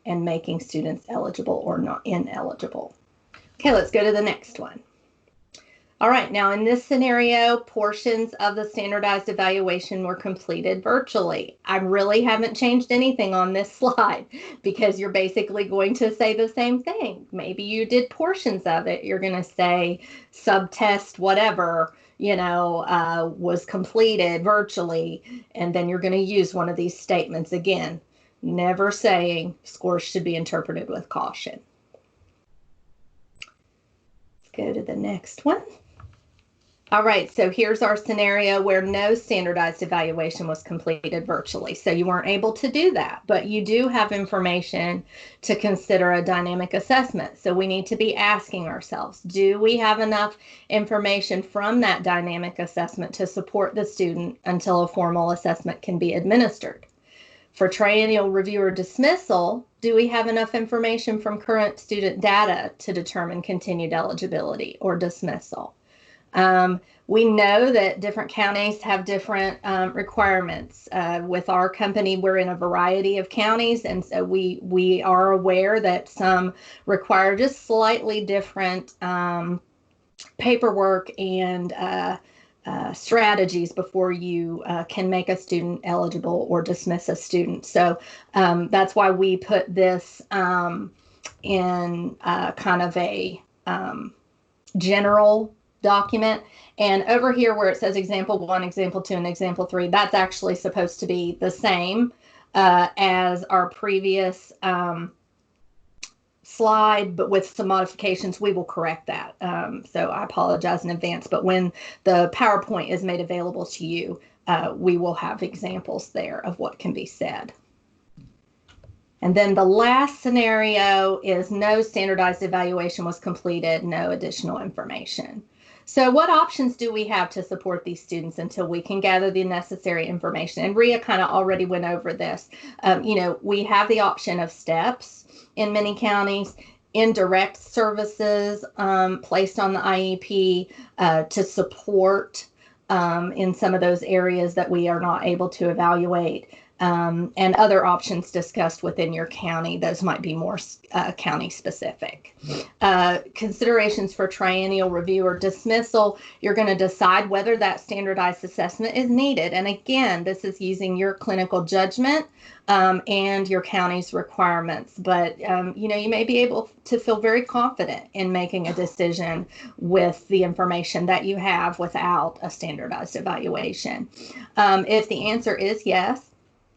and making students eligible or not ineligible. Okay, let's go to the next one. All right, now in this scenario, portions of the standardized evaluation were completed virtually. I really haven't changed anything on this slide because you're basically going to say the same thing. Maybe you did portions of it. You're going to say subtest whatever, was completed virtually, and then you're going to use one of these statements again, never saying scores should be interpreted with caution. Go to the next one. All right, so here's our scenario where no standardized evaluation was completed virtually. So you weren't able to do that, but you do have information to consider a dynamic assessment. So we need to be asking ourselves, do we have enough information from that dynamic assessment to support the student until a formal assessment can be administered? For triennial review or dismissal, do we have enough information from current student data to determine continued eligibility or dismissal? We know that different counties have different requirements. With our company, we're in a variety of counties, and so we are aware that some require just slightly different paperwork and strategies before you can make a student eligible or dismiss a student. So that's why we put this in kind of a general document. And over here where it says example 1, example 2, and example 3, that's actually supposed to be the same as our previous slide, but with some modifications. We will correct that. So I apologize in advance, but when the PowerPoint is made available to you, we will have examples there of what can be said. And then the last scenario is no standardized evaluation was completed, no additional information. So what options do we have to support these students until we can gather the necessary information? And Rhea kind of already went over this. We have the option of steps in many counties, indirect services placed on the IEP to support in some of those areas that we are not able to evaluate. And other options discussed within your county. Those might be more county specific. Considerations for triennial review or dismissal, you're going to decide whether that standardized assessment is needed. And again, this is using your clinical judgment and your county's requirements. But, you may be able to feel very confident in making a decision with the information that you have without a standardized evaluation. If the answer is yes,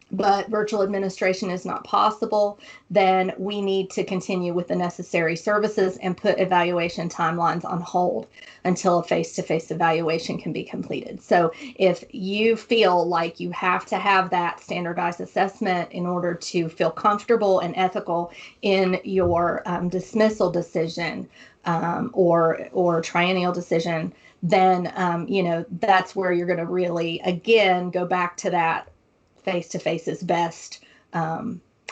but virtual administration is not possible, then we need to continue with the necessary services and put evaluation timelines on hold until a face-to-face evaluation can be completed. So if you feel like you have to have that standardized assessment in order to feel comfortable and ethical in your dismissal decision or triennial decision, then that's where you're going to really, again, go back to that face-to-face is best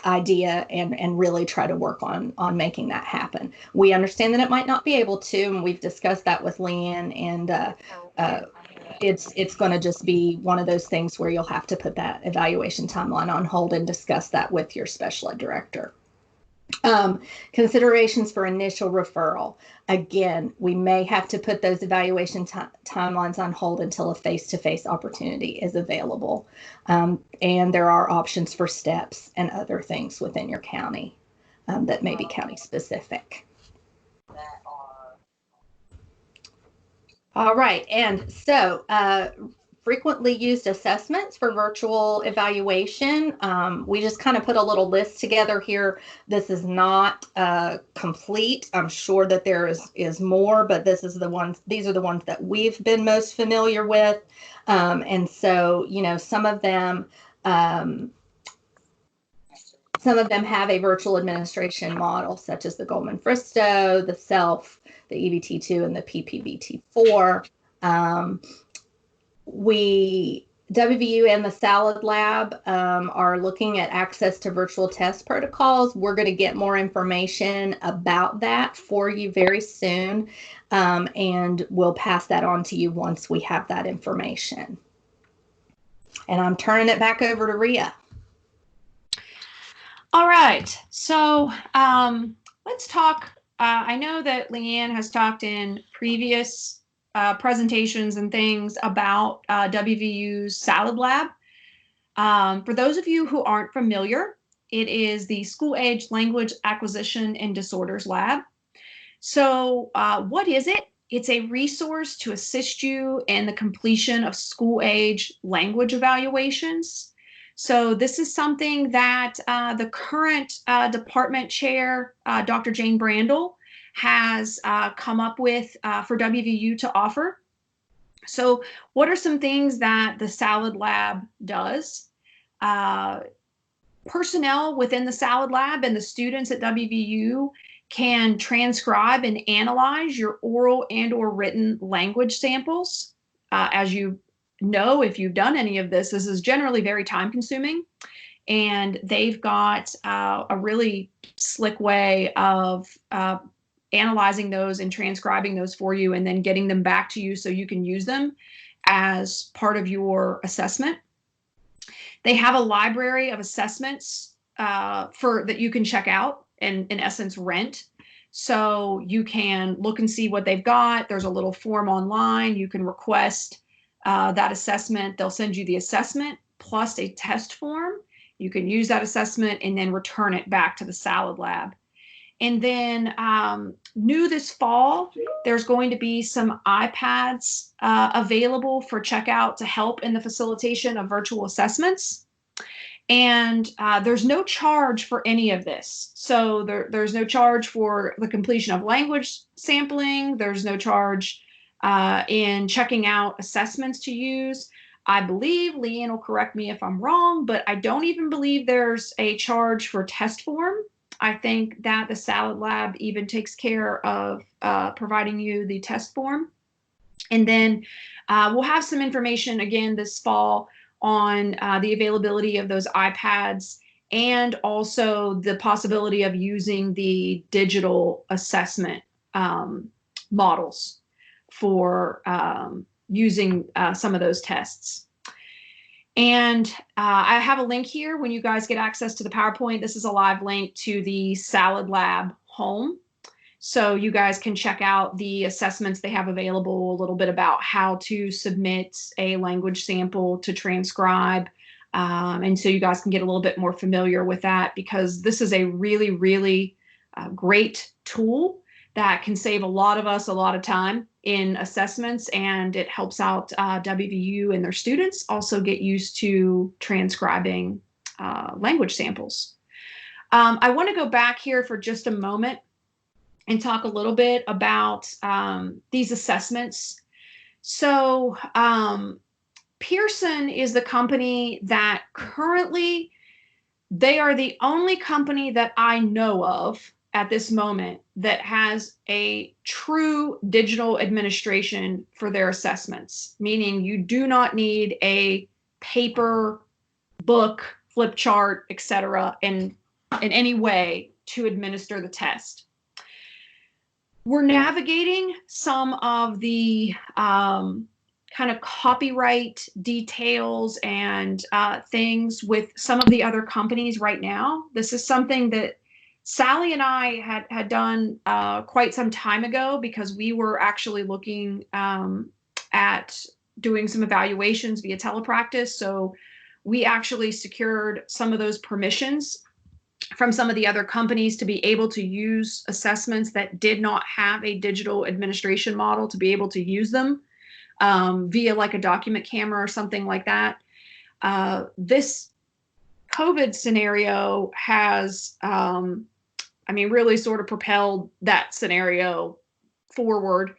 idea and really try to work on making that happen. We understand that it might not be able to, and we've discussed that with Leanne, and it's going to just be one of those things where you'll have to put that evaluation timeline on hold and discuss that with your special ed director. Considerations for initial referral. Again, we may have to put those evaluation timelines on hold until a face-to-face opportunity is available. And there are options for steps and other things within your county that may be county specific. All right, and so frequently used assessments for virtual evaluation. We just kind of put a little list together here. This is not complete. I'm sure that there is more, but these are the ones that we've been most familiar with. And so, some of them have a virtual administration model, such as the Goldman-Fristow, the SELF, the EBT2, and the PPBT4. WVU and the Salad Lab are looking at access to virtual test protocols. We're going to get more information about that for you very soon, and we'll pass that on to you once we have that information. And I'm turning it back over to Rhea. All right, so let's talk. I know that Leanne has talked in previous presentations and things about WVU's Salad Lab. For those of you who aren't familiar, it is the School Age Language Acquisition and Disorders Lab. So what is it? It's a resource to assist you in the completion of school age language evaluations. So this is something that the current department chair, Dr. Jane Brandel, has come up with for WVU to offer. So what are some things that the Salad Lab does? Personnel within the Salad Lab and the students at WVU can transcribe and analyze your oral and or written language samples. As you know, if you've done any of this, this is generally very time consuming. And they've got a really slick way of analyzing those and transcribing those for you and then getting them back to you so you can use them as part of your assessment. They have a library of assessments that you can check out and in essence rent. So you can look and see what they've got. There's a little form online. You can request that assessment. They'll send you the assessment plus a test form. You can use that assessment and then return it back to the Salad Lab. And then new this fall, there's going to be some iPads available for checkout to help in the facilitation of virtual assessments. And there's no charge for any of this. So there's no charge for the completion of language sampling. There's no charge in checking out assessments to use. I believe, Leanne will correct me if I'm wrong, but I don't even believe there's a charge for test form. I think that the Salad Lab even takes care of providing you the test form. And then we'll have some information again this fall on the availability of those iPads and also the possibility of using the digital assessment models for using some of those tests. And I have a link here when you guys get access to the PowerPoint. This is a live link to the Salad Lab home. So you guys can check out the assessments they have available, a little bit about how to submit a language sample to transcribe. And so you guys can get a little bit more familiar with that because this is a really, really great tool that can save a lot of us a lot of time in assessments, and it helps out WVU and their students also get used to transcribing language samples. I want to go back here for just a moment and talk a little bit about these assessments. So Pearson is the company that currently, they are the only company that I know of at this moment that has a true digital administration for their assessments, meaning you do not need a paper, book, flip chart, etc., in any way to administer the test. We're navigating some of the kind of copyright details and things with some of the other companies right now. This is something that Sally and I had done quite some time ago because we were actually looking at doing some evaluations via telepractice. So we actually secured some of those permissions from some of the other companies to be able to use assessments that did not have a digital administration model to be able to use them via like a document camera or something like that. This COVID scenario has really sort of propelled that scenario forward.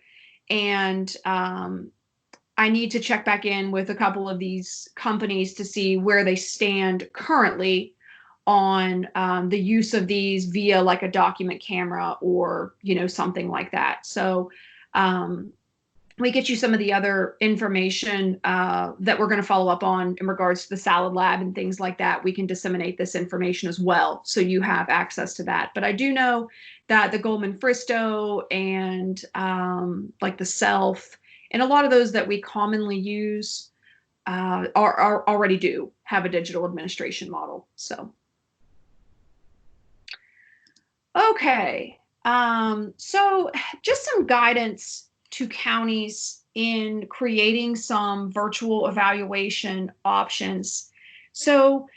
And I need to check back in with a couple of these companies to see where they stand currently on the use of these via like a document camera or, something like that. So we get you some of the other information that we're going to follow up on in regards to the Salad Lab and things like that. We can disseminate this information as well, so you have access to that. But I do know that the Goldman Fristow and like the Self and a lot of those that we commonly use are already do have a digital administration model. So, okay, so just some guidance to counties in creating some virtual evaluation options. So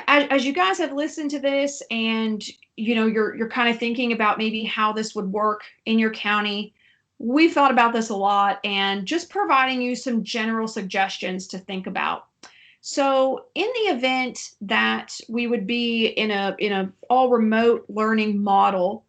as you guys have listened to this and you're kind of thinking about maybe how this would work in your county, we've thought about this a lot and just providing you some general suggestions to think about. So in the event that we would be in a all remote learning model,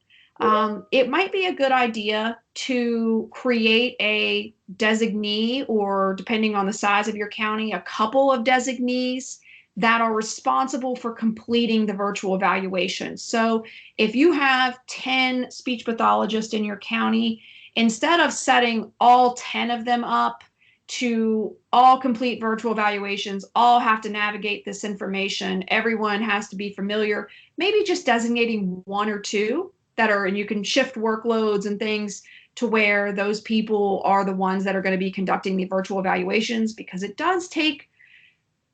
it might be a good idea to create a designee, or depending on the size of your county, a couple of designees that are responsible for completing the virtual evaluation. So if you have 10 speech pathologists in your county, instead of setting all 10 of them up to all complete virtual evaluations, all have to navigate this information, everyone has to be familiar, maybe just designating one or two that are, and you can shift workloads and things to where those people are the ones that are going to be conducting the virtual evaluations, because it does take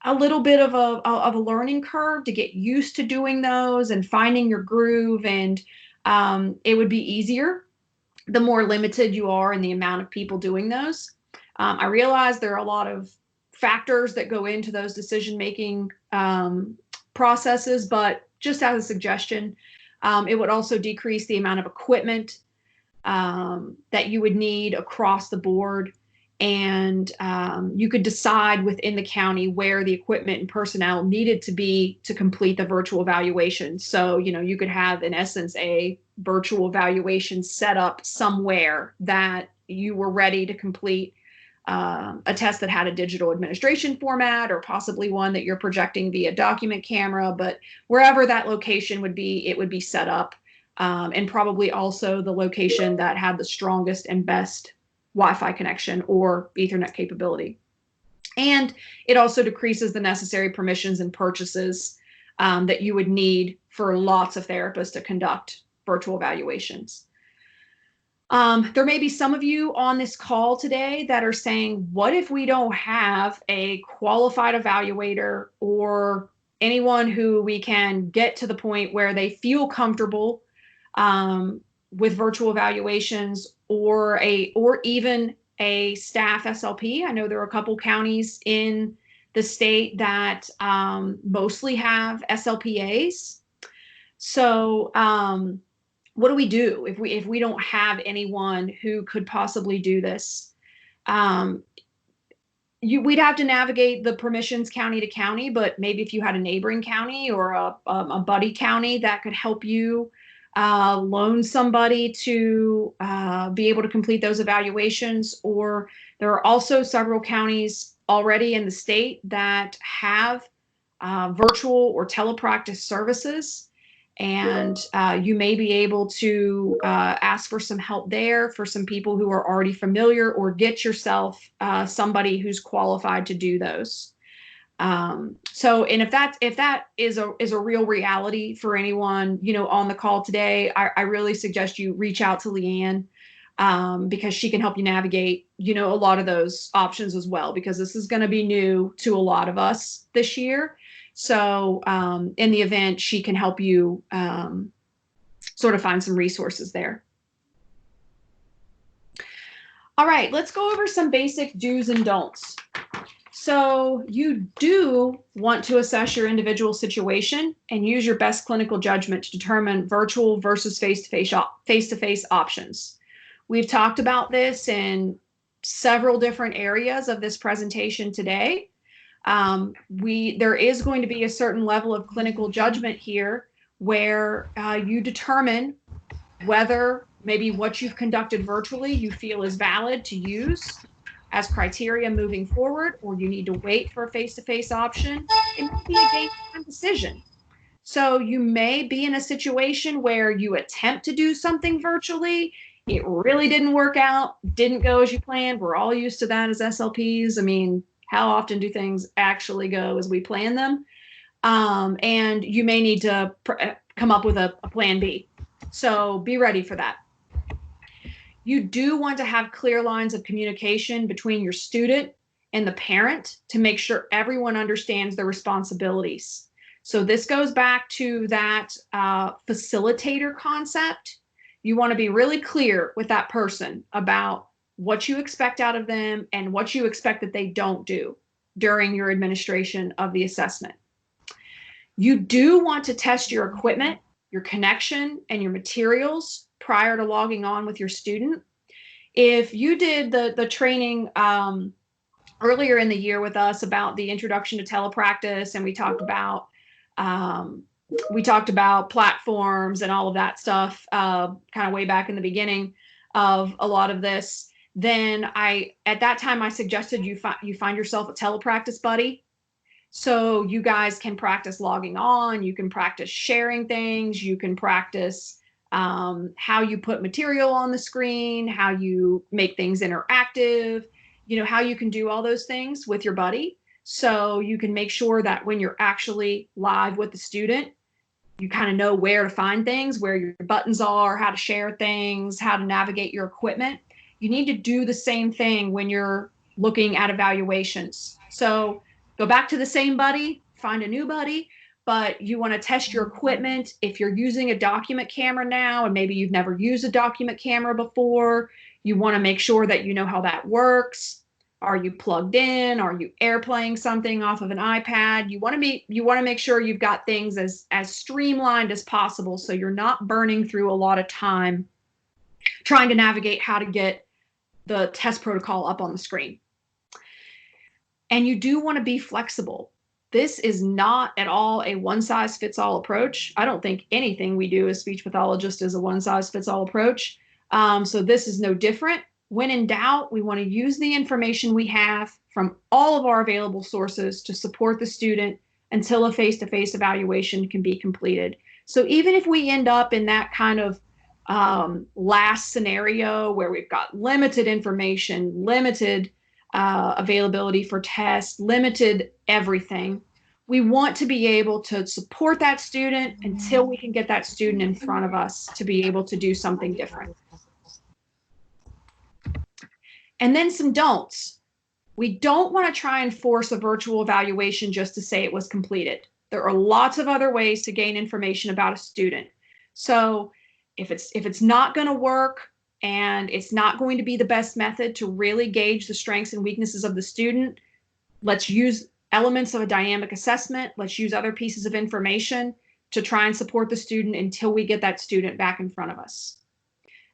a little bit of a learning curve to get used to doing those and finding your groove. And it would be easier the more limited you are in the amount of people doing those. I realize there are a lot of factors that go into those decision-making processes, but just as a suggestion, it would also decrease the amount of equipment that you would need across the board. And you could decide within the county where the equipment and personnel needed to be to complete the virtual evaluation. So, you could have, in essence, a virtual evaluation set up somewhere that you were ready to complete a test that had a digital administration format, or possibly one that you're projecting via document camera. But wherever that location would be, it would be set up. And probably also the location that had the strongest and best Wi-Fi connection or Ethernet capability. And it also decreases the necessary permissions and purchases that you would need for lots of therapists to conduct virtual evaluations. There may be some of you on this call today that are saying, what if we don't have a qualified evaluator or anyone who we can get to the point where they feel comfortable with virtual evaluations, or even a staff SLP? I know there are a couple counties in the state that mostly have SLPAs. So what do we do if we don't have anyone who could possibly do this? We'd have to navigate the permissions county to county, but maybe if you had a neighboring county or a buddy county that could help you loan somebody to be able to complete those evaluations. Or there are also several counties already in the state that have virtual or telepractice services. And you may be able to ask for some help there for some people who are already familiar, or get yourself somebody who's qualified to do those. So, and if that is a real reality for anyone, on the call today, I really suggest you reach out to Leanne, because she can help you navigate, a lot of those options as well, because this is going to be new to a lot of us this year. So in the event, she can help you sort of find some resources there. All right, let's go over some basic do's and don'ts. So you do want to assess your individual situation and use your best clinical judgment to determine virtual versus face-to-face options. We've talked about this in several different areas of this presentation today. There is going to be a certain level of clinical judgment here where you determine whether maybe what you've conducted virtually you feel is valid to use as criteria moving forward, or you need to wait for a face-to-face option. It may be a game time decision. So you may be in a situation where you attempt to do something virtually, it really didn't work out, didn't go as you planned. We're all used to that as SLPs. I mean, how often do things actually go as we plan them? And you may need to come up with a plan B. So be ready for that. You do want to have clear lines of communication between your student and the parent to make sure everyone understands their responsibilities. So this goes back to that facilitator concept. You want to be really clear with that person about what you expect out of them and what you expect that they don't do during your administration of the assessment. You do want to test your equipment, your connection, and your materials prior to logging on with your student. If you did the training earlier in the year with us about the introduction to telepractice, and we talked about we talked about platforms and all of that stuff, kind of way back in the beginning of a lot of this. Then at that time, I suggested you find yourself a telepractice buddy. So you guys can practice logging on, you can practice sharing things, you can practice how you put material on the screen, how you make things interactive, how you can do all those things with your buddy. So you can make sure that when you're actually live with the student, you kind of know where to find things, where your buttons are, how to share things, how to navigate your equipment. You need to do the same thing when you're looking at evaluations. So go back to the same buddy, find a new buddy, but you want to test your equipment. If you're using a document camera now, and maybe you've never used a document camera before, you want to make sure that you know how that works. Are you plugged in? Are you airplaying something off of an iPad? You want to make sure you've got things as streamlined as possible, so you're not burning through a lot of time trying to navigate how to get the test protocol up on the screen. And you do want to be flexible. This is not at all a one-size-fits-all approach. I don't think anything we do as speech pathologists is a one-size-fits-all approach. So this is no different. When in doubt, we want to use the information we have from all of our available sources to support the student until a face-to-face evaluation can be completed. So even if we end up in that kind of last scenario where we've got limited information, limited availability for tests, limited everything, we want to be able to support that student until we can get that student in front of us to be able to do something different. And then some don'ts. We don't want to try and force a virtual evaluation just to say it was completed. There are lots of other ways to gain information about a student. So if it's not going to work and it's not going to be the best method to really gauge the strengths and weaknesses of the student, let's use elements of a dynamic assessment. Let's use other pieces of information to try and support the student until we get that student back in front of us.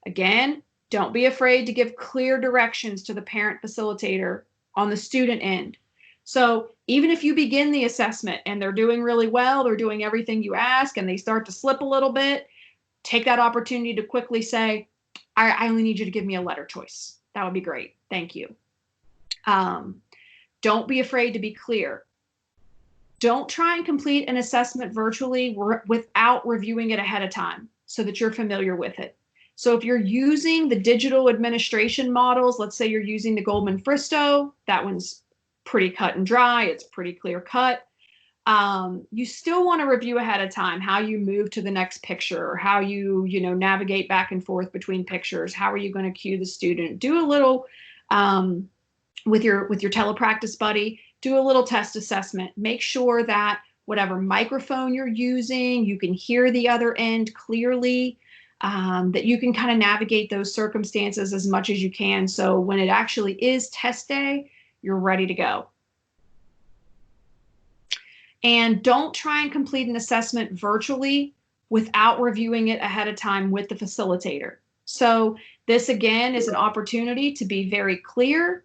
Again, don't be afraid to give clear directions to the parent facilitator on the student end. So even if you begin the assessment and they're doing really well, they're doing everything you ask, and they start to slip a little bit, take that opportunity to quickly say, I only need you to give me a letter choice. That would be great. Thank you. Don't be afraid to be clear. Don't try and complete an assessment virtually without reviewing it ahead of time so that you're familiar with it. So if you're using the digital administration models, let's say you're using the Goldman Fristo, that one's pretty cut and dry, it's pretty clear cut. You still want to review ahead of time how you move to the next picture, or how you navigate back and forth between pictures. How are you going to cue the student? Do a little with your telepractice buddy, do a little test assessment. Make sure that whatever microphone you're using, you can hear the other end clearly. That you can kind of navigate those circumstances as much as you can. So when it actually is test day, you're ready to go. And don't try and complete an assessment virtually without reviewing it ahead of time with the facilitator. So this again is an opportunity to be very clear,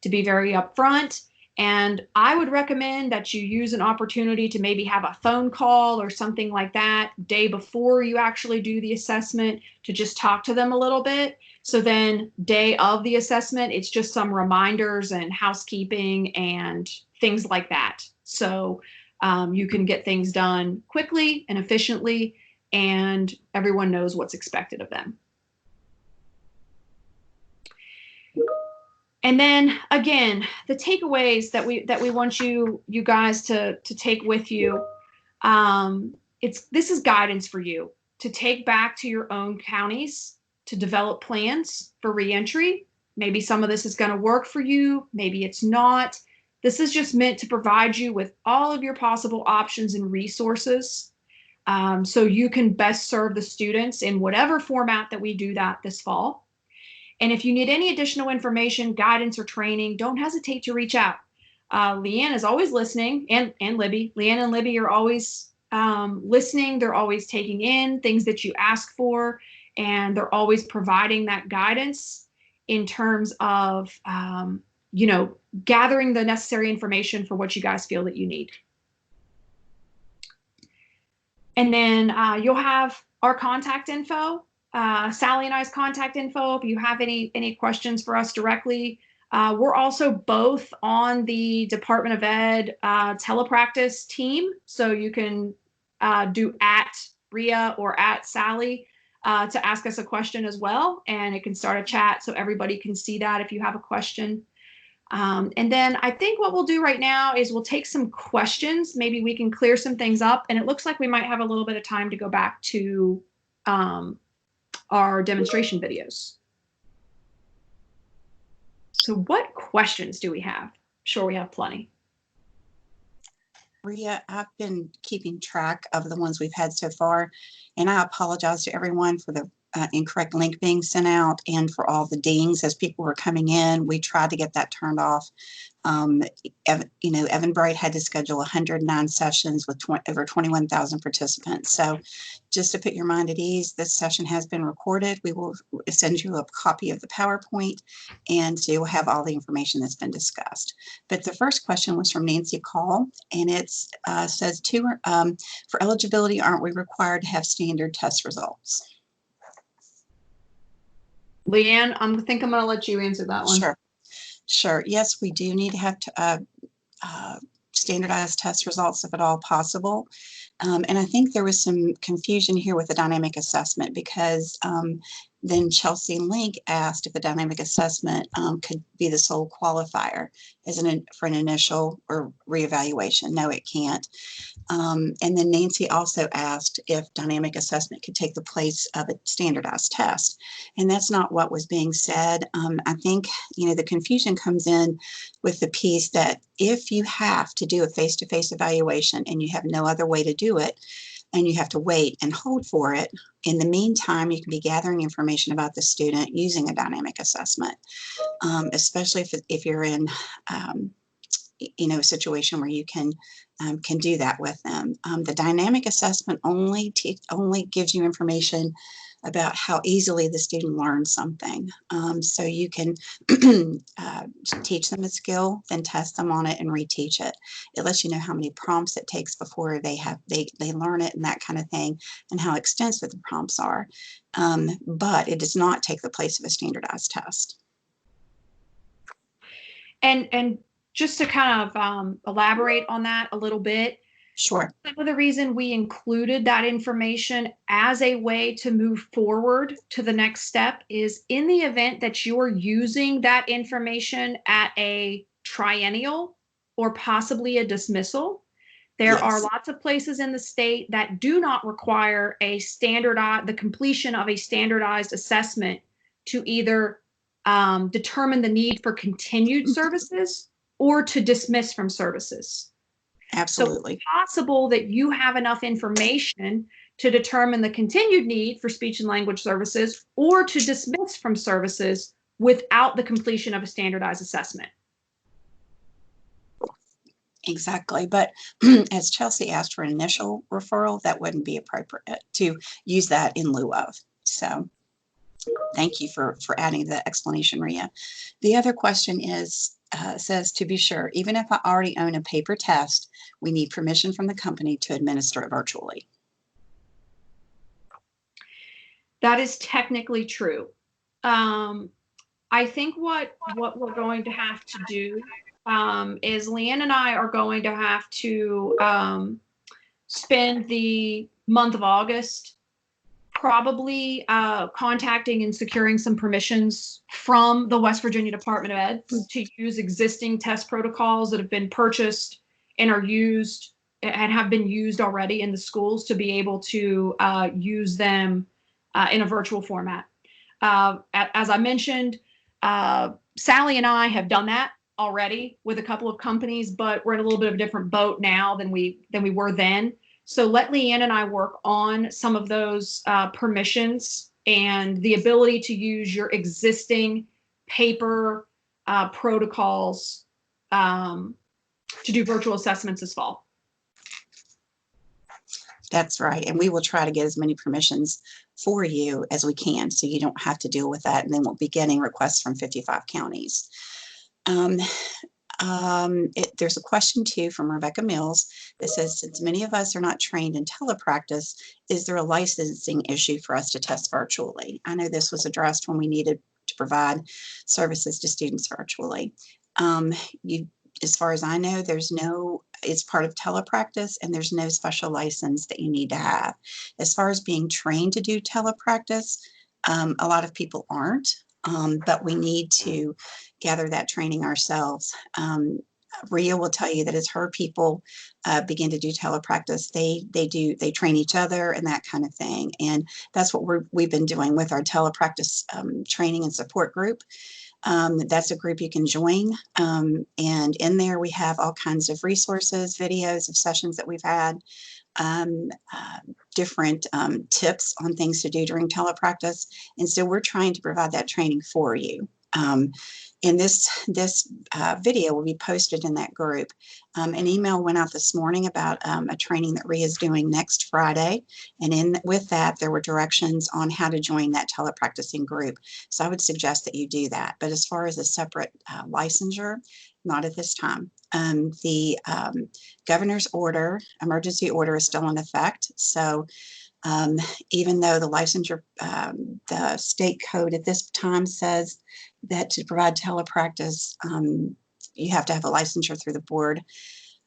to be very upfront. And I would recommend that you use an opportunity to maybe have a phone call or something like that day before you actually do the assessment, to just talk to them a little bit. So then day of the assessment, it's just some reminders and housekeeping and things like that. So you can get things done quickly and efficiently, and everyone knows what's expected of them. And then again, the takeaways that we want you guys to take with you. This is guidance for you to take back to your own counties to develop plans for reentry. Maybe some of this is going to work for you, maybe it's not. This is just meant to provide you with all of your possible options and resources, so you can best serve the students in whatever format that we do that this fall. And if you need any additional information, guidance, or training, don't hesitate to reach out. Leanne is always listening, and Libby. Leanne and Libby are always listening. They're always taking in things that you ask for, and they're always providing that guidance in terms of, gathering the necessary information for what you guys feel that you need. And then you'll have our contact info, Sally and I's contact info. If you have any questions for us directly, we're also both on the Department of Ed telepractice team. So you can do at Ria or at Sally to ask us a question as well. And it can start a chat so everybody can see that if you have a question. And then I think what we'll do right now is we'll take some questions. Maybe we can clear some things up. And it looks like we might have a little bit of time to go back to our demonstration videos. So what questions do we have? Sure, we have plenty. Ria, I've been keeping track of the ones we've had so far, and I apologize to everyone for the incorrect link being sent out and for all the dings as people were coming in. We tried to get that turned off. Evan Bright had to schedule 109 sessions with over 21,000 participants. So just to put your mind at ease, this session has been recorded. We will send you a copy of the PowerPoint, and so you'll have all the information that's been discussed. But the first question was from Nancy Call, and it says, for eligibility, aren't we required to have standard test results? Leanne, I think I'm going to let you answer that one. Sure. Yes, we do need to have standardized test results if at all possible. And I think there was some confusion here with the dynamic assessment because then Chelsea Link asked if the dynamic assessment could be the sole qualifier for an initial or reevaluation. No, it can't. And then Nancy also asked if dynamic assessment could take the place of a standardized test. And that's not what was being said. I think, the confusion comes in with the piece that if you have to do a face-to-face evaluation and you have no other way to do it, and you have to wait and hold for it, in the meantime, you can be gathering information about the student using a dynamic assessment, especially if you're in a situation where you can do that with them. The dynamic assessment only gives you information about how easily the student learns something. So you can teach them a skill, then test them on it and reteach it. It lets you know how many prompts it takes before they learn it and that kind of thing, and how extensive the prompts are. But it does not take the place of a standardized test. And just to kind of elaborate on that a little bit. Sure. Some of the reason we included that information as a way to move forward to the next step is in the event that you're using that information at a triennial or possibly a dismissal. There are lots of places in the state that do not require the completion of a standardized assessment to either determine the need for continued services or to dismiss from services. Absolutely. So it's possible that you have enough information to determine the continued need for speech and language services or to dismiss from services without the completion of a standardized assessment. Exactly. But as Chelsea asked for an initial referral, that wouldn't be appropriate to use that in lieu of. So thank you for adding the explanation, Ria. The other question says, to be sure, even if I already own a paper test, we need permission from the company to administer it virtually. That is technically true. I think what we're going to have to do is Leanne and I are going to have to spend the month of August probably contacting and securing some permissions from the West Virginia Department of Ed to use existing test protocols that have been purchased and are used and have been used already in the schools to be able to use them in a virtual format. As I mentioned, Sally and I have done that already with a couple of companies, but we're in a little bit of a different boat now than we were then. So let Leanne and I work on some of those permissions and the ability to use your existing paper protocols to do virtual assessments this fall. That's right. And we will try to get as many permissions for you as we can so you don't have to deal with that. And then we'll be getting requests from 55 counties. There's a question too from Rebecca Mills that says, since many of us are not trained in telepractice, is there a licensing issue for us to test virtually? I know this was addressed when we needed to provide services to students virtually. As far as I know, it's part of telepractice and there's no special license that you need to have. As far as being trained to do telepractice, a lot of people aren't, but we need to gather that training ourselves. Rhea will tell you that as her people begin to do telepractice, they train each other and that kind of thing. And that's what we've been doing with our telepractice training and support group. That's a group you can join. And in there we have all kinds of resources, videos of sessions that we've had, different tips on things to do during telepractice. And so we're trying to provide that training for you. And this video will be posted in that group. An email went out this morning about a training that Rhea is doing next Friday. And with that, there were directions on how to join that telepracticing group. So I would suggest that you do that. But as far as a separate licensure, not at this time. The governor's order, emergency order, is still in effect. So even though the licensure, the state code at this time says that to provide telepractice, you have to have a licensure through the Board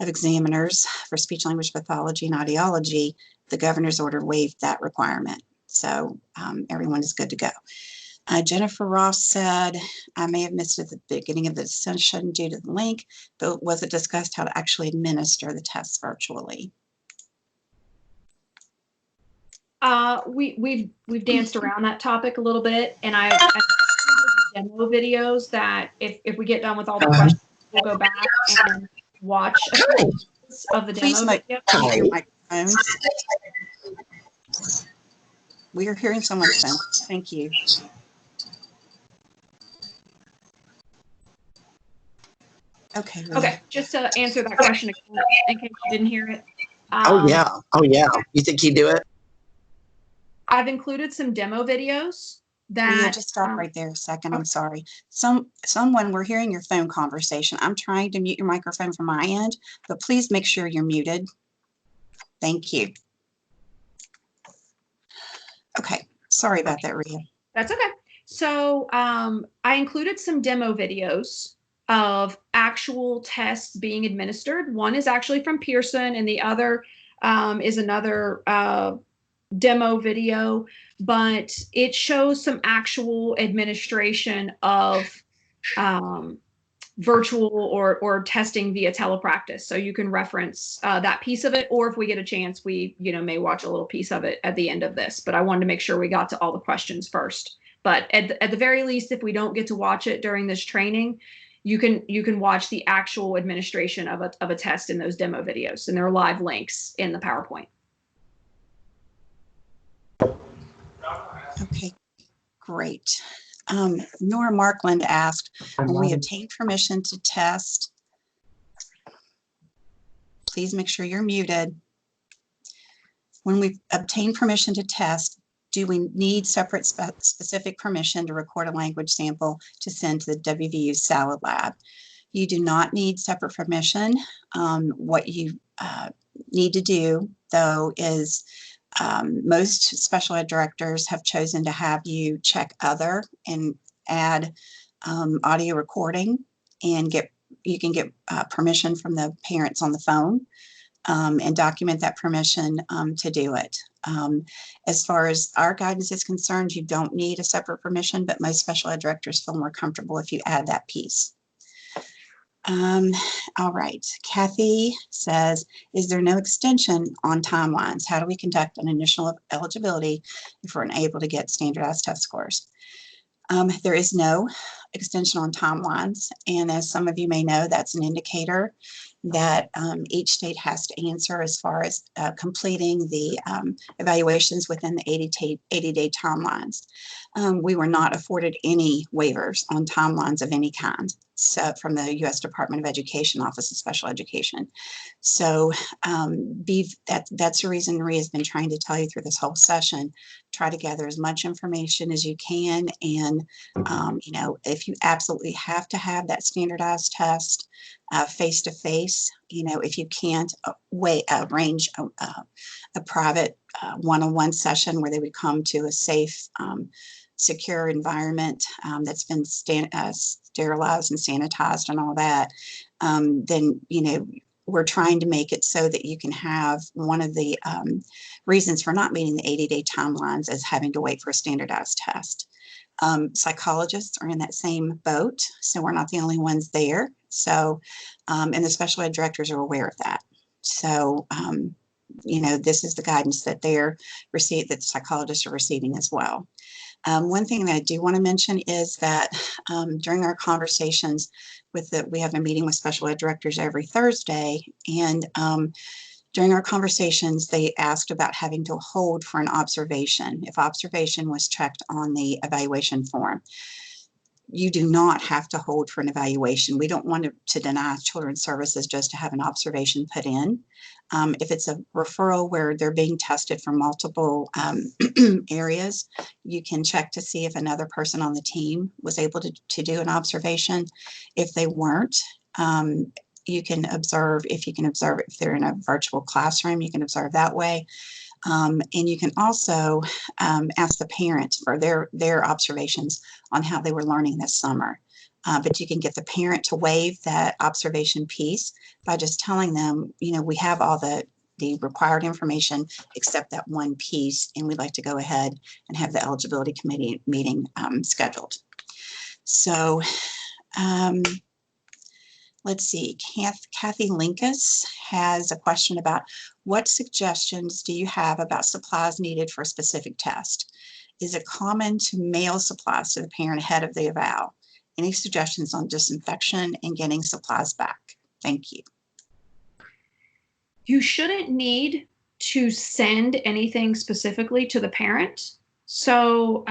of Examiners for Speech Language Pathology and Audiology, the governor's order waived that requirement. So everyone is good to go. Jennifer Ross said, I may have missed it at the beginning of the session due to the link, but was it discussed how to actually administer the tests virtually? We've danced around that topic a little bit, and I demo videos that if we get done with all the questions, we'll go back and watch a few of the Please demo video. mute your microphones. We are hearing someone's phone. Thank you. Okay. Rhea. Okay, just to answer that question again, in case you didn't hear it. Oh yeah. You think he'd do it? I've included some demo videos Rhea, that just stop right there a second. okay. I'm sorry. Someone, we're hearing your phone conversation. I'm trying to mute your microphone from my end, but please make sure you're muted. Thank you. Okay. Sorry about that, Rhea. That's okay. So I included some demo videos of actual tests being administered. One is actually from Pearson and the other is another demo video, but it shows some actual administration of virtual or testing via telepractice. So you can reference that piece of it, or if we get a chance, we may watch a little piece of it at the end of this, but I wanted to make sure we got to all the questions first. But at the very least, if we don't get to watch it during this training, you can watch the actual administration of a test in those demo videos, and there are live links in the PowerPoint. Okay, great. Nora Markland asked, when we obtain permission to test, please make sure you're muted. When we obtain permission to test, do we need separate specific permission to record a language sample to send to the WVU Salad Lab? You do not need separate permission. What you need to do, though, is most special ed directors have chosen to have you check other and add audio recording, and you can get permission from the parents on the phone and document that permission to do it. As far as our guidance is concerned, you don't need a separate permission, but most special ed directors feel more comfortable if you add that piece. All right, Kathy says, is there no extension on timelines? How do we conduct an initial eligibility if we're unable to get standardized test scores? There is no extension on timelines, and as some of you may know, that's an indicator that each state has to answer as far as completing the evaluations within the 80-day timelines. We were not afforded any waivers on timelines of any kind, so from the U.S. Department of Education Office of Special Education. So that's the reason Maria has been trying to tell you through this whole session. Try to gather as much information as you can, and if you absolutely have to have that standardized test face to face, if you can't arrange a private one-on-one session where they would come to a safe, secure environment that's been sterilized and sanitized and all that, then we're trying to make it so that you can have one of the reasons for not meeting the 80-day timelines as having to wait for a standardized test. Psychologists are in that same boat, so we're not the only ones there. So, and the special ed directors are aware of that. So, this is the guidance that that psychologists are receiving as well. One thing that I do want to mention is that during our conversations we have a meeting with special ed directors every Thursday, and during our conversations, they asked about having to hold for an observation if observation was checked on the evaluation form. You do not have to hold for an evaluation. We don't want to deny children's services just to have an observation put in. If it's a referral where they're being tested for multiple areas, you can check to see if another person on the team was able to do an observation. If they weren't, you can observe. If they're in a virtual classroom, you can observe that way. And you can also ask the parent for their observations on how they were learning this summer. But you can get the parent to waive that observation piece by just telling them, we have all the required information except that one piece, and we'd like to go ahead and have the eligibility committee meeting scheduled. So let's see, Kathy Linkus has a question about what suggestions do you have about supplies needed for a specific test? Is it common to mail supplies to the parent ahead of the eval? Any suggestions on disinfection and getting supplies back? Thank you. You shouldn't need to send anything specifically to the parent. So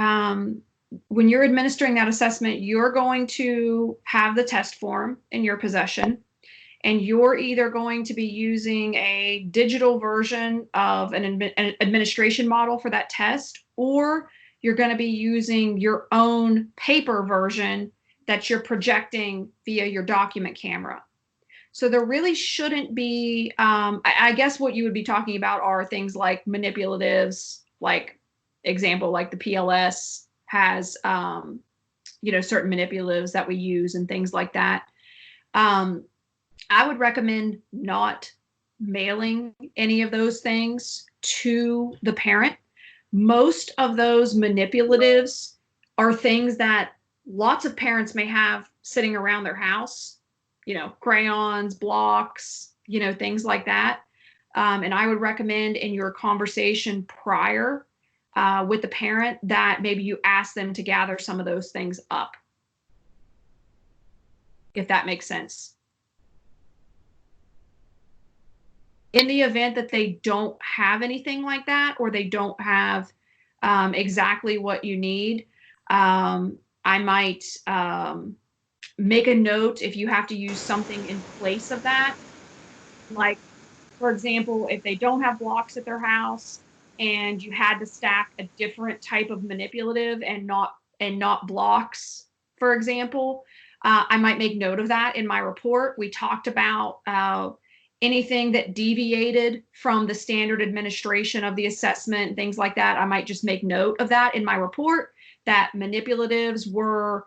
when you're administering that assessment, you're going to have the test form in your possession, and you're either going to be using a digital version of an administration model for that test, or you're going to be using your own paper version that you're projecting via your document camera. So there really shouldn't be, I guess what you would be talking about are things like manipulatives, like example, like the PLS has, certain manipulatives that we use and things like that. I would recommend not mailing any of those things to the parent. Most of those manipulatives are things that lots of parents may have sitting around their house, crayons, blocks, things like that. And I would recommend in your conversation prior with the parent that maybe you ask them to gather some of those things up, if that makes sense. In the event that they don't have anything like that, or they don't have exactly what you need, I might make a note if you have to use something in place of that. Like, for example, if they don't have blocks at their house and you had to stack a different type of manipulative and not blocks, for example, I might make note of that in my report. We talked about anything that deviated from the standard administration of the assessment, things like that. I might just make note of that in my report, that manipulatives were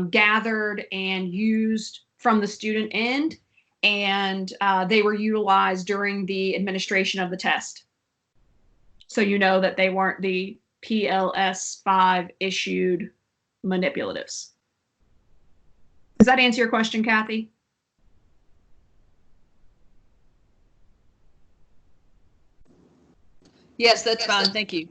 gathered and used from the student end, and they were utilized during the administration of the test. So you know that they weren't the PLS 5 issued manipulatives. Does that answer your question, Kathy? Yes, that's fine. Thank you.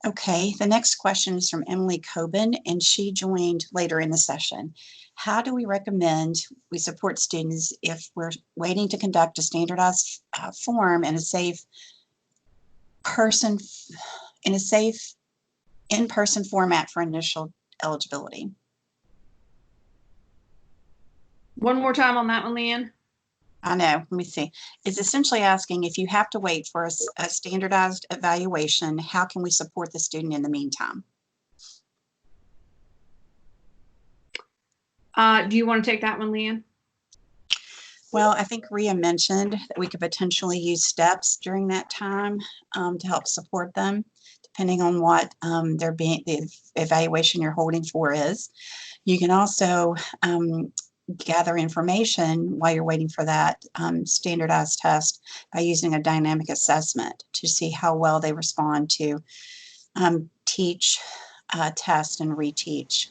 Okay, the next question is from Emily Coben, and she joined later in the session. How do we recommend we support students if we're waiting to conduct a standardized form in a safe person, in a safe in-person format for initial eligibility? One more time on that one, Leanne. I know, let me see. It's essentially asking if you have to wait for a standardized evaluation, how can we support the student in the meantime? Do you want to take that one, Leanne? Well, I think Rhea mentioned that we could potentially use steps during that time to help support them, depending on what the evaluation you're holding for is. You can also gather information while you're waiting for that standardized test by using a dynamic assessment to see how well they respond to teach, test, and reteach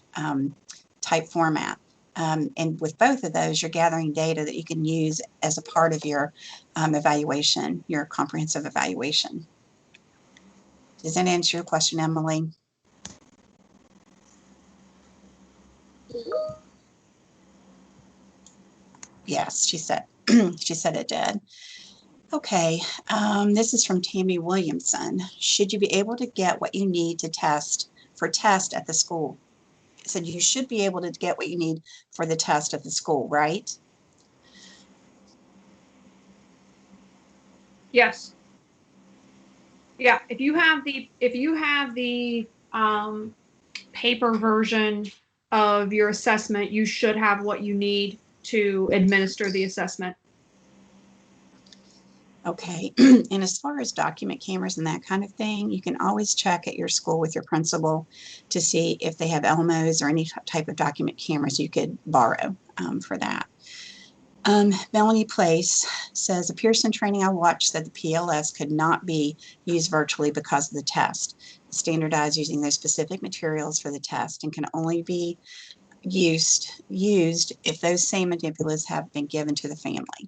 type format. And with both of those, you're gathering data that you can use as a part of your evaluation, your comprehensive evaluation. Does that answer your question, Emily? Yes, she said, she said it did. Okay, this is from Tammy Williamson. Should you be able to get what you need to test at the school? It said you should be able to get what you need for the test at the school, right? Yes. Yeah, if you have the paper version of your assessment, you should have what you need to administer the assessment. Okay, and as far as document cameras and that kind of thing, you can always check at your school with your principal to see if they have Elmos or any type of document cameras you could borrow for that. Melanie Place says, a Pearson training I watched said the PLS could not be used virtually because of the test. Standardized using those specific materials for the test and can only be used if those same manipulatives have been given to the family.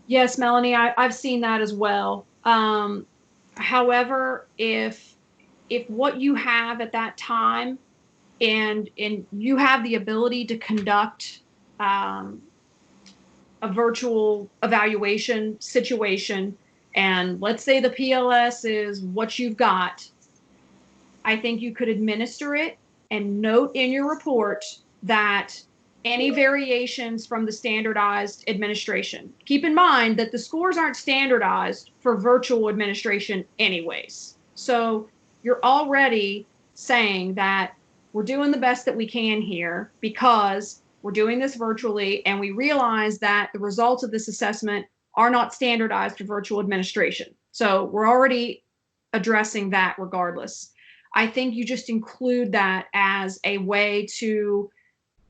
Yes, Melanie, I've seen that as well. However, if what you have at that time and you have the ability to conduct a virtual evaluation situation, and let's say the PLS is what you've got, I think you could administer it and note in your report that any variations from the standardized administration. Keep in mind that the scores aren't standardized for virtual administration anyways. So you're already saying that we're doing the best that we can here because we're doing this virtually, and we realize that the results of this assessment are not standardized for virtual administration. So we're already addressing that regardless. I think you just include that as a way to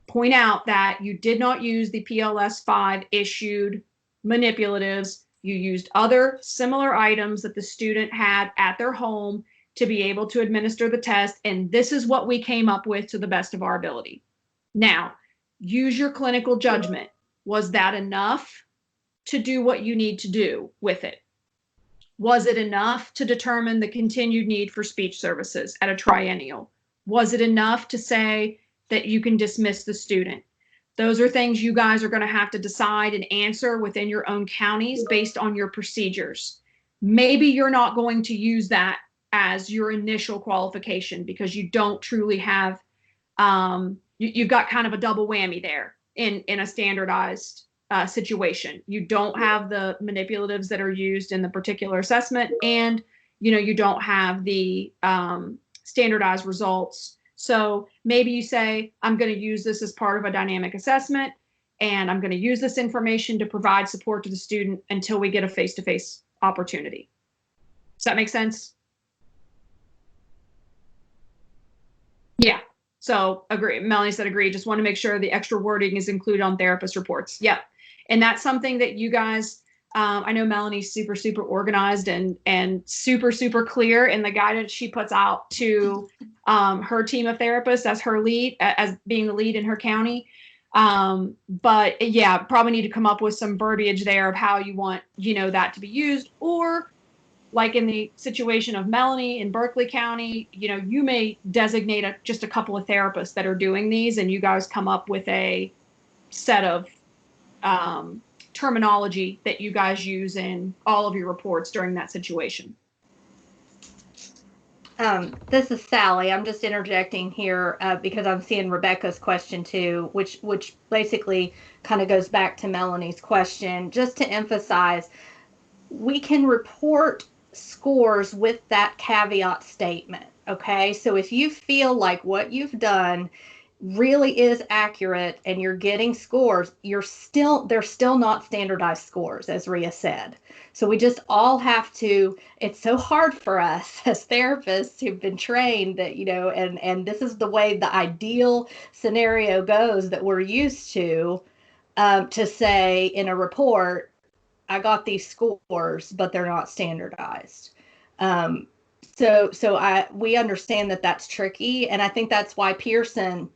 point out that you did not use the PLS 5 issued manipulatives. You used other similar items that the student had at their home to be able to administer the test. And this is what we came up with to the best of our ability. Now, use your clinical judgment. Was that enough to do what you need to do with it? Was it enough to determine the continued need for speech services at a triennial? Was it enough to say that you can dismiss the student? Those are things you guys are going to have to decide and answer within your own counties based on your procedures. Maybe you're not going to use that as your initial qualification because you don't truly have, you've got kind of a double whammy there in a standardized situation. You don't have the manipulatives that are used in the particular assessment, and you don't have the standardized results. So maybe you say, I'm going to use this as part of a dynamic assessment, and I'm going to use this information to provide support to the student until we get a face-to-face opportunity. Does that make sense? Yeah. So agree. Melanie said agree. Just want to make sure the extra wording is included on therapist reports. Yep. And that's something that you guys, I know Melanie's super, super organized and super, super clear in the guidance she puts out to her team of therapists as her lead, as being the lead in her county. But yeah, probably need to come up with some verbiage there of how you want, that to be used. Or like in the situation of Melanie in Berkeley County, you may designate just a couple of therapists that are doing these, and you guys come up with a set of terminology that you guys use in all of your reports during that situation. This is Sally. I'm just interjecting here because I'm seeing Rebecca's question too, which basically kind of goes back to Melanie's question. Just to emphasize, we can report scores with that caveat statement. Okay, so if you feel like what you've done really is accurate and you're getting scores, they're still not standardized scores, as Ria said. So we just all have to, it's so hard for us as therapists who've been trained that, and this is the way the ideal scenario goes that we're used to say in a report, I got these scores, but they're not standardized. So we understand that that's tricky. And I think that's why Pearson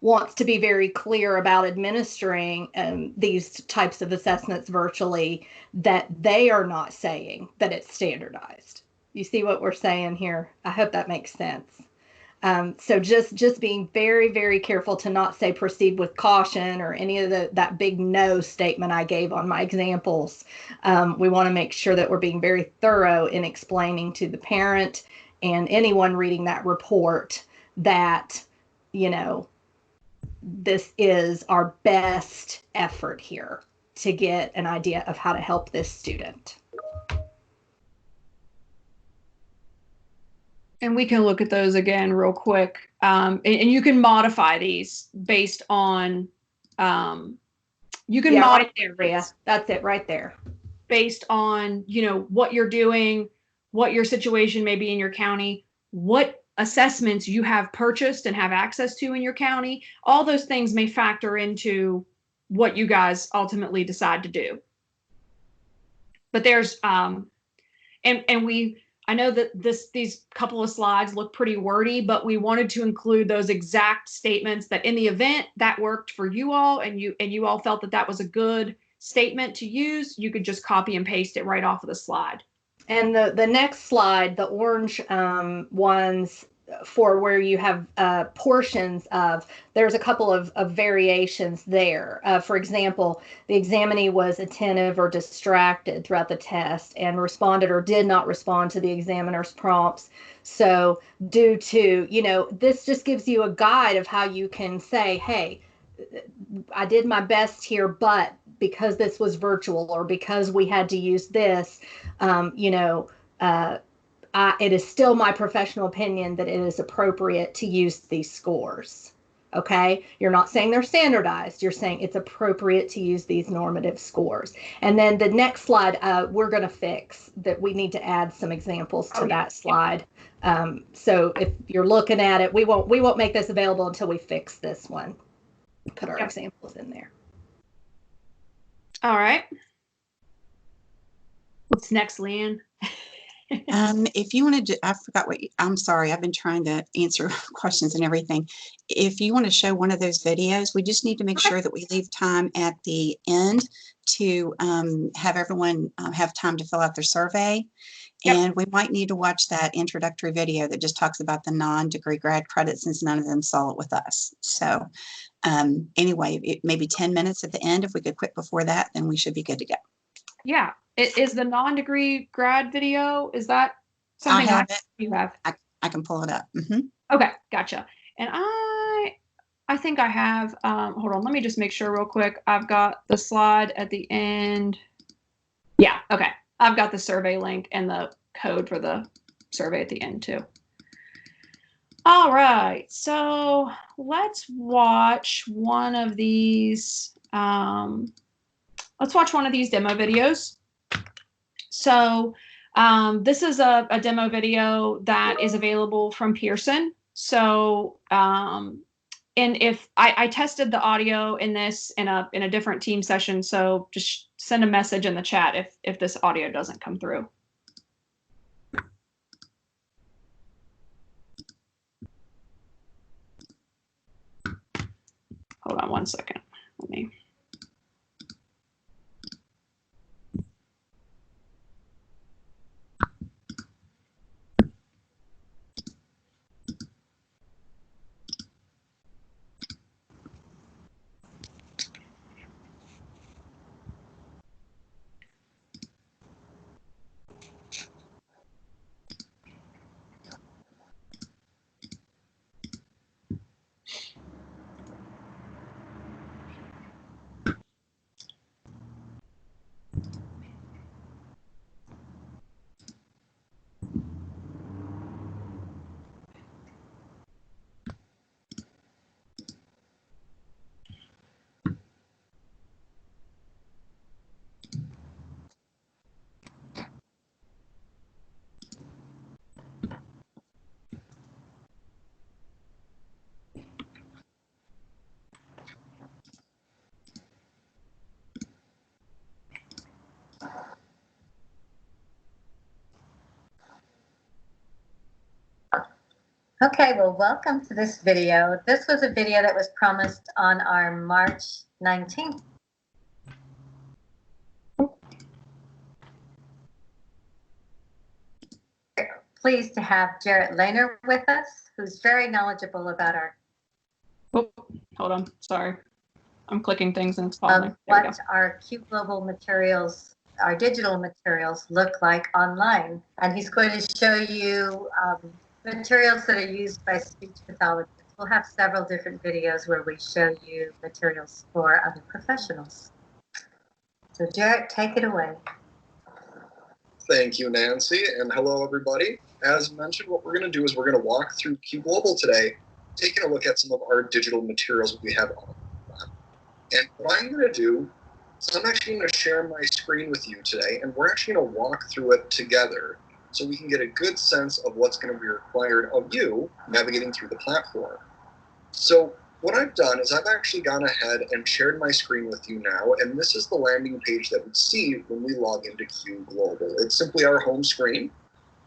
wants to be very clear about administering these types of assessments virtually, that they are not saying that it's standardized. You see what we're saying here? I hope that makes sense. So just being very, very careful to not say proceed with caution or any of that big no statement I gave on my examples. We want to make sure that we're being very thorough in explaining to the parent and anyone reading that report that, this is our best effort here to get an idea of how to help this student. And we can look at those again real quick. And you can modify these based on, you can modify right there, Ria. That's it right there. Based on, what you're doing, what your situation may be in your county, what assessments you have purchased and have access to in your county. All those things may factor into what you guys ultimately decide to do. But there's, I know that these couple of slides look pretty wordy, but we wanted to include those exact statements that in the event that worked for you all and you all felt that was a good statement to use, you could just copy and paste it right off of the slide. And the next slide, the orange ones for where you have portions of, there's a couple of variations there. For example, the examinee was attentive or distracted throughout the test and responded or did not respond to the examiner's prompts. So due to, this just gives you a guide of how you can say, hey, I did my best here, but because this was virtual or because we had to use this, it is still my professional opinion that it is appropriate to use these scores. Okay, you're not saying they're standardized. You're saying it's appropriate to use these normative scores. And then the next slide, we're going to fix that. We need to add some examples to that slide. So if you're looking at it, we won't make this available until we fix this one. Put our examples in there. All right. What's next, Leanne? If you wanted to, I forgot I'm sorry, I've been trying to answer questions and everything. If you want to show one of those videos, we just need to make sure that we leave time at the end to have everyone have time to fill out their survey. Yep. And we might need to watch that introductory video that just talks about the non-degree grad credits, since none of them saw it with us. So anyway, maybe 10 minutes at the end. If we could quit before that, then we should be good to go. Yeah. Is the non-degree grad video, is that something you have? I can pull it up. Mm-hmm. Okay, gotcha. And I think I have, hold on, let me just make sure real quick. I've got the slide at the end. Yeah, okay. I've got the survey link and the code for the survey at the end too. All right, so let's watch one of these. Let's watch one of these demo videos. So this is a demo video that is available from Pearson. So, and if I tested the audio in this in a different team session, so just send a message in the chat if this audio doesn't come through. Hold on one second. Let me. Okay, well, welcome to this video. This was a video that was promised on our March 19th. Pleased to have Jarrett Lehner with us, who's very knowledgeable about our Oh, hold on. Sorry. I'm clicking things and it's falling. There we go. what our Q Global materials, our digital materials look like online. And he's going to show you materials that are used by speech pathologists. We'll have several different videos where we show you materials for other professionals. So Jarrett, take it away. Thank you, Nancy, and hello, everybody. As mentioned, what we're going to do is we're going to walk through Q Global today, taking a look at some of our digital materials we have on. And what I'm going to do is I'm actually going to share my screen with you today, and we're actually going to walk through it together so we can get a good sense of what's going to be required of you navigating through the platform. So what I've done is I've actually gone ahead and shared my screen with you now, and this is the landing page that we see when we log into Q Global. It's simply our home screen.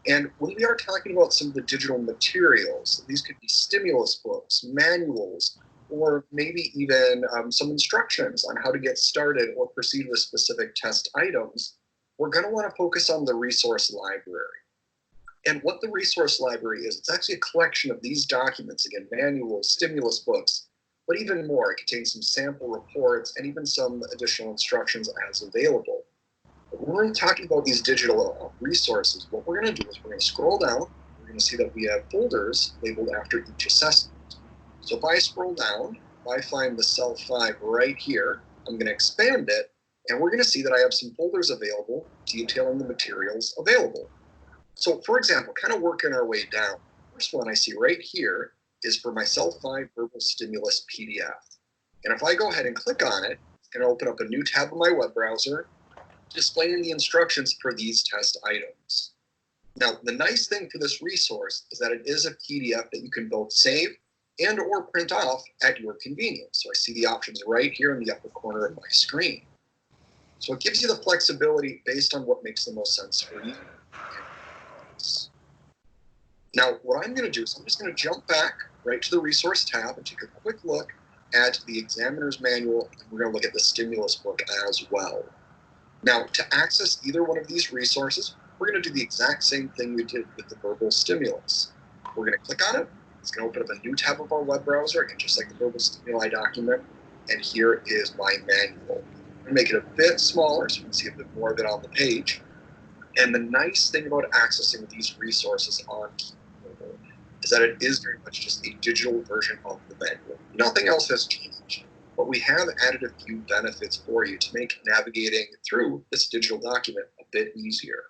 And when we are talking about some of the digital materials, these could be stimulus books, manuals, or maybe even some instructions on how to get started or proceed with specific test items, we're going to want to focus on the resource library. And what the resource library is, it's actually a collection of these documents, again, manuals, stimulus books, but even more. It contains some sample reports and even some additional instructions as available. But when we're talking about these digital resources, what we're going to do is we're going to scroll down. We're going to see that we have folders labeled after each assessment. So if I scroll down, if I find the cell 5 right here, I'm going to expand it, and we're going to see that I have some folders available detailing the materials available. So for example, kind of working our way down, first one I see right here is for my cell 5 verbal stimulus PDF. And if I go ahead and click on it, it's going to open up a new tab on my web browser, displaying the instructions for these test items. Now, the nice thing for this resource is that it is a PDF that you can both save and or print off at your convenience. So I see the options right here in the upper corner of my screen. So it gives you the flexibility based on what makes the most sense for you. Now, what I'm going to do is I'm just going to jump back right to the resource tab and take a quick look at the examiner's manual, and we're going to look at the stimulus book as well. Now, to access either one of these resources, we're going to do the exact same thing we did with the verbal stimulus. We're going to click on it. It's going to open up a new tab of our web browser, again, just like the verbal stimuli document. And here is my manual. I'm going to make it a bit smaller so you can see a bit more of it on the page. And the nice thing about accessing these resources on Global is that it is very much just a digital version of the manual. Nothing else has changed, but we have added a few benefits for you to make navigating through this digital document a bit easier.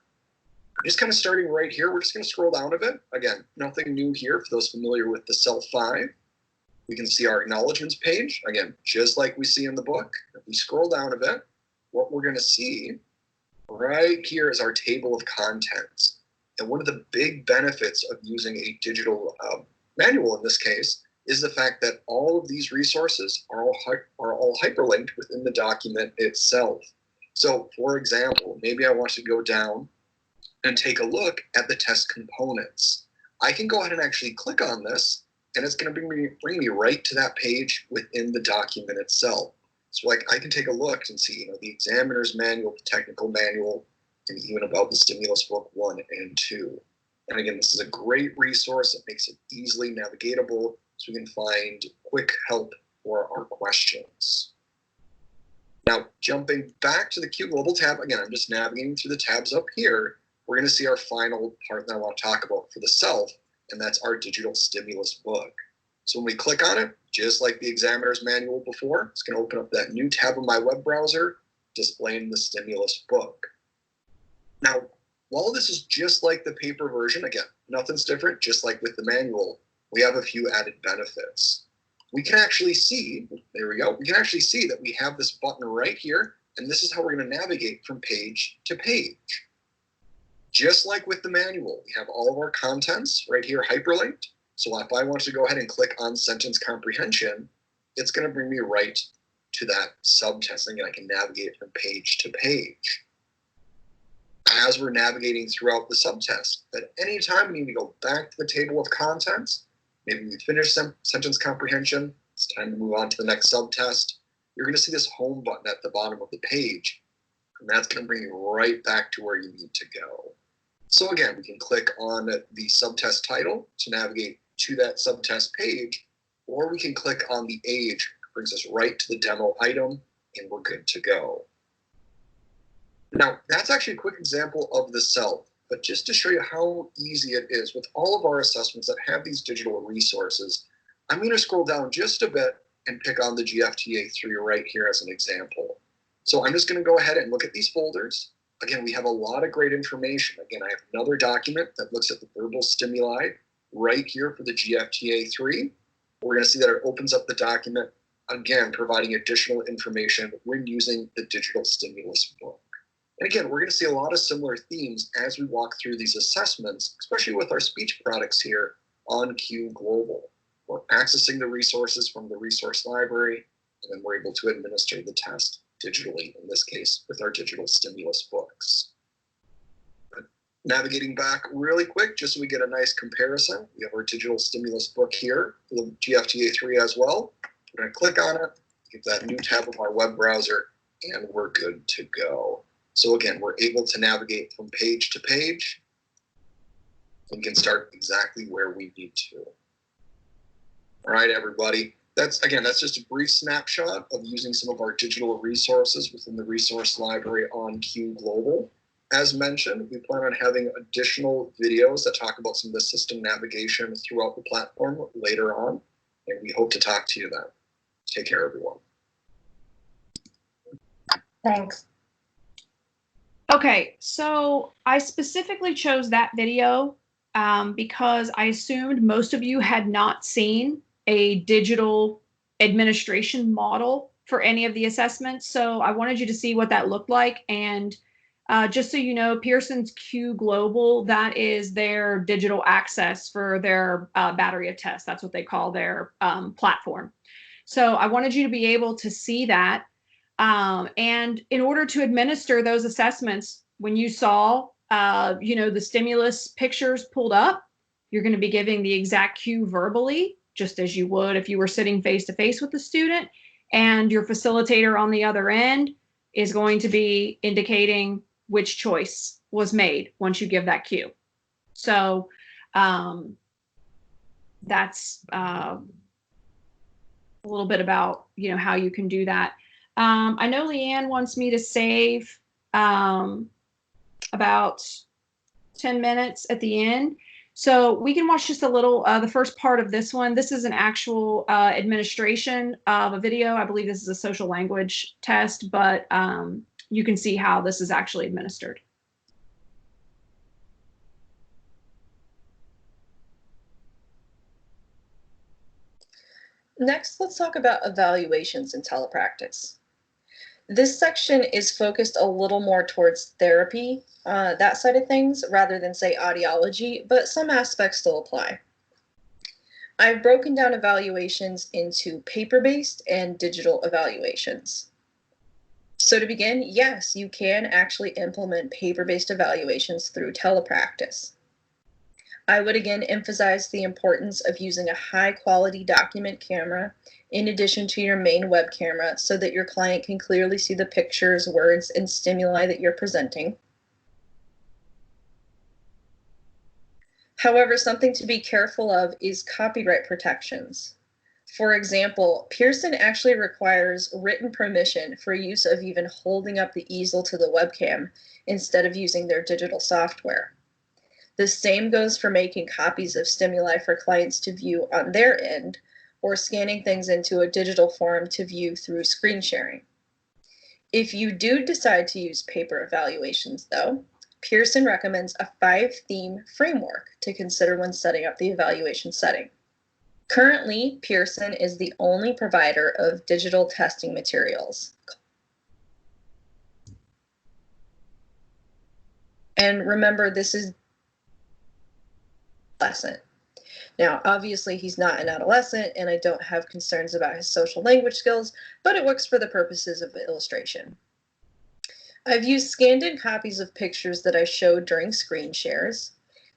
Just kind of starting right here, we're just going to scroll down a bit. Again, nothing new here for those familiar with the cell 5. We can see our acknowledgements page. Again, just like we see in the book. If we scroll down a bit, what we're going to see right here is our table of contents. And one of the big benefits of using a digital manual in this case is the fact that all of these resources are all hyperlinked within the document itself. So for example, maybe I want to go down and take a look at the test components. I can go ahead and actually click on this, and it's going to bring me right to that page within the document itself. So like I can take a look and see, the examiner's manual, the technical manual, and even about the stimulus book 1 and 2. And again, this is a great resource that makes it easily navigatable, so we can find quick help for our questions. Now, jumping back to the Q Global tab, again, I'm just navigating through the tabs up here. We're going to see our final part that I want to talk about for the self, and that's our digital stimulus book. So when we click on it, just like the examiner's manual before, it's going to open up that new tab on my web browser, displaying the stimulus book. Now, while this is just like the paper version, again, nothing's different, just like with the manual, we have a few added benefits. We can actually see, there we go, we can actually see that we have this button right here, and this is how we're going to navigate from page to page. Just like with the manual, we have all of our contents right here hyperlinked. So if I want to go ahead and click on sentence comprehension, it's going to bring me right to that subtest, and I can navigate from page to page. As we're navigating throughout the subtest, at any time we need to go back to the table of contents, Maybe we finished sentence comprehension. It's time to move on to the next subtest. You're going to see this home button at the bottom of the page, and that's going to bring you right back to where you need to go. So again, we can click on the subtest title to navigate to that subtest page, or we can click on the age, brings us right to the demo item, and we're good to go. Now, that's actually a quick example of the self, but just to show you how easy it is with all of our assessments that have these digital resources, I'm going to scroll down just a bit and pick on the GFTA3 right here as an example. So I'm just going to go ahead and look at these folders. Again, we have a lot of great information. Again, I have another document that looks at the verbal stimuli right here for the GFTA3. We're going to see that it opens up the document, again, providing additional information when using the digital stimulus book. And again, we're going to see a lot of similar themes as we walk through these assessments, especially with our speech products here on Q Global. We're accessing the resources from the resource library, and then we're able to administer the test digitally, in this case, with our digital stimulus books. But navigating back really quick, just so we get a nice comparison, we have our digital stimulus book here for the GFTA3 as well. We're going to click on it, get that new tab of our web browser, and we're good to go. So again, we're able to navigate from page to page and can start exactly where we need to. All right, everybody. That's just a brief snapshot of using some of our digital resources within the resource library on Q Global. As mentioned, we plan on having additional videos that talk about some of the system navigation throughout the platform later on, and we hope to talk to you then. Take care, everyone. Thanks. Okay, so I specifically chose that video because I assumed most of you had not seen a digital administration model for any of the assessments. So I wanted you to see what that looked like. And just so you know, Pearson's Q Global, that is their digital access for their battery of tests. That's what they call their platform. So I wanted you to be able to see that. And in order to administer those assessments, when you saw, the stimulus pictures pulled up, you're going to be giving the exact cue verbally, just as you would if you were sitting face to face with the student. And your facilitator on the other end is going to be indicating which choice was made once you give that cue. So that's a little bit about, how you can do that. I know Leanne wants me to save about 10 minutes at the end. So we can watch just a little, the first part of this one. This is an actual administration of a video. I believe this is a social language test, but you can see how this is actually administered. Next, let's talk about evaluations in telepractice. This section is focused a little more towards therapy, that side of things, rather than say audiology, but some aspects still apply. I've broken down evaluations into paper-based and digital evaluations. So to begin, yes, you can actually implement paper-based evaluations through telepractice. I would again emphasize the importance of using a high-quality document camera in addition to your main web camera so that your client can clearly see the pictures, words, and stimuli that you're presenting. However, something to be careful of is copyright protections. For example, Pearson actually requires written permission for use of even holding up the easel to the webcam instead of using their digital software. The same goes for making copies of stimuli for clients to view on their end, or scanning things into a digital form to view through screen sharing. If you do decide to use paper evaluations, though, Pearson recommends a 5-theme framework to consider when setting up the evaluation setting. Currently, Pearson is the only provider of digital testing materials. And remember, this is adolescent. Now, obviously, he's not an adolescent, and I don't have concerns about his social language skills, but it works for the purposes of the illustration. I've used scanned-in copies of pictures that I showed during screen shares.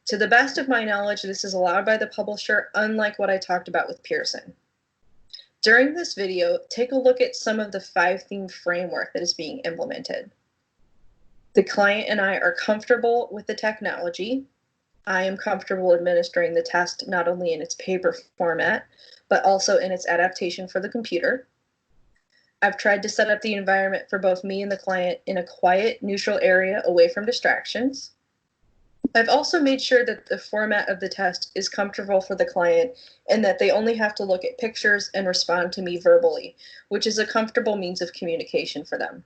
To the best of my knowledge, this is allowed by the publisher, unlike what I talked about with Pearson. During this video, take a look at some of the 5-theme framework that is being implemented. The client and I are comfortable with the technology. I am comfortable administering the test not only in its paper format, but also in its adaptation for the computer. I've tried to set up the environment for both me and the client in a quiet, neutral area away from distractions. I've also made sure that the format of the test is comfortable for the client and that they only have to look at pictures and respond to me verbally, which is a comfortable means of communication for them.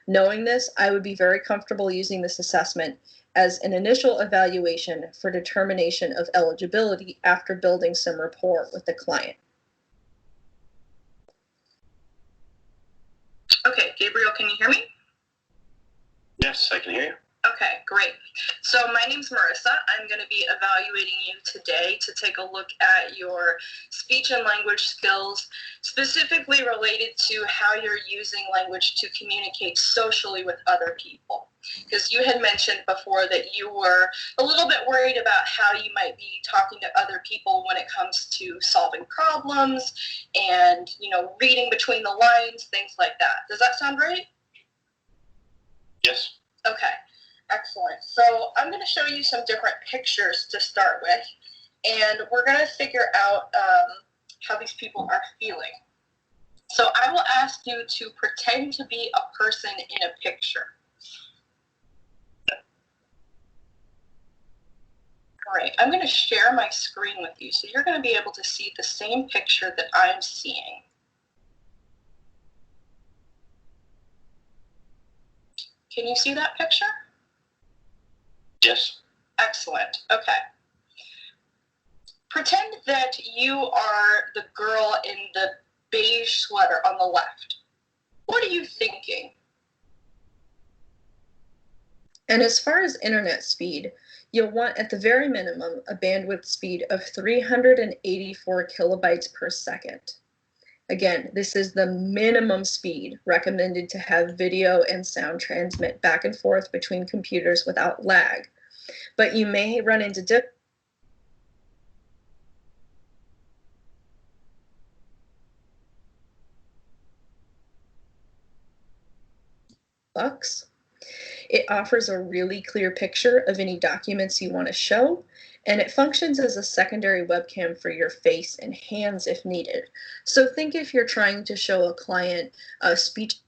Knowing this, I would be very comfortable using this assessment as an initial evaluation for determination of eligibility after building some rapport with the client. Okay, Gabriel, can you hear me? Yes, I can hear you. Okay, great. So my name's Marissa. I'm going to be evaluating you today to take a look at your speech and language skills, specifically related to how you're using language to communicate socially with other people. Because you had mentioned before that you were a little bit worried about how you might be talking to other people when it comes to solving problems and, you know, reading between the lines, things like that. Does that sound right? Yes. Okay. Excellent. So I'm going to show you some different pictures to start with, and we're going to figure out how these people are feeling. So I will ask you to pretend to be a person in a picture. All right, I'm going to share my screen with you, so you're going to be able to see the same picture that I'm seeing. Can you see that picture? Yes. Excellent. Okay. Pretend that you are the girl in the beige sweater on the left. What are you thinking? And as far as internet speed, you'll want at the very minimum a bandwidth speed of 384 kilobytes per second. Again, this is the minimum speed recommended to have video and sound transmit back and forth between computers without lag. But you may run into bucks. It offers a really clear picture of any documents you want to show, and it functions as a secondary webcam for your face and hands if needed. So think if you're trying to show a client a speech.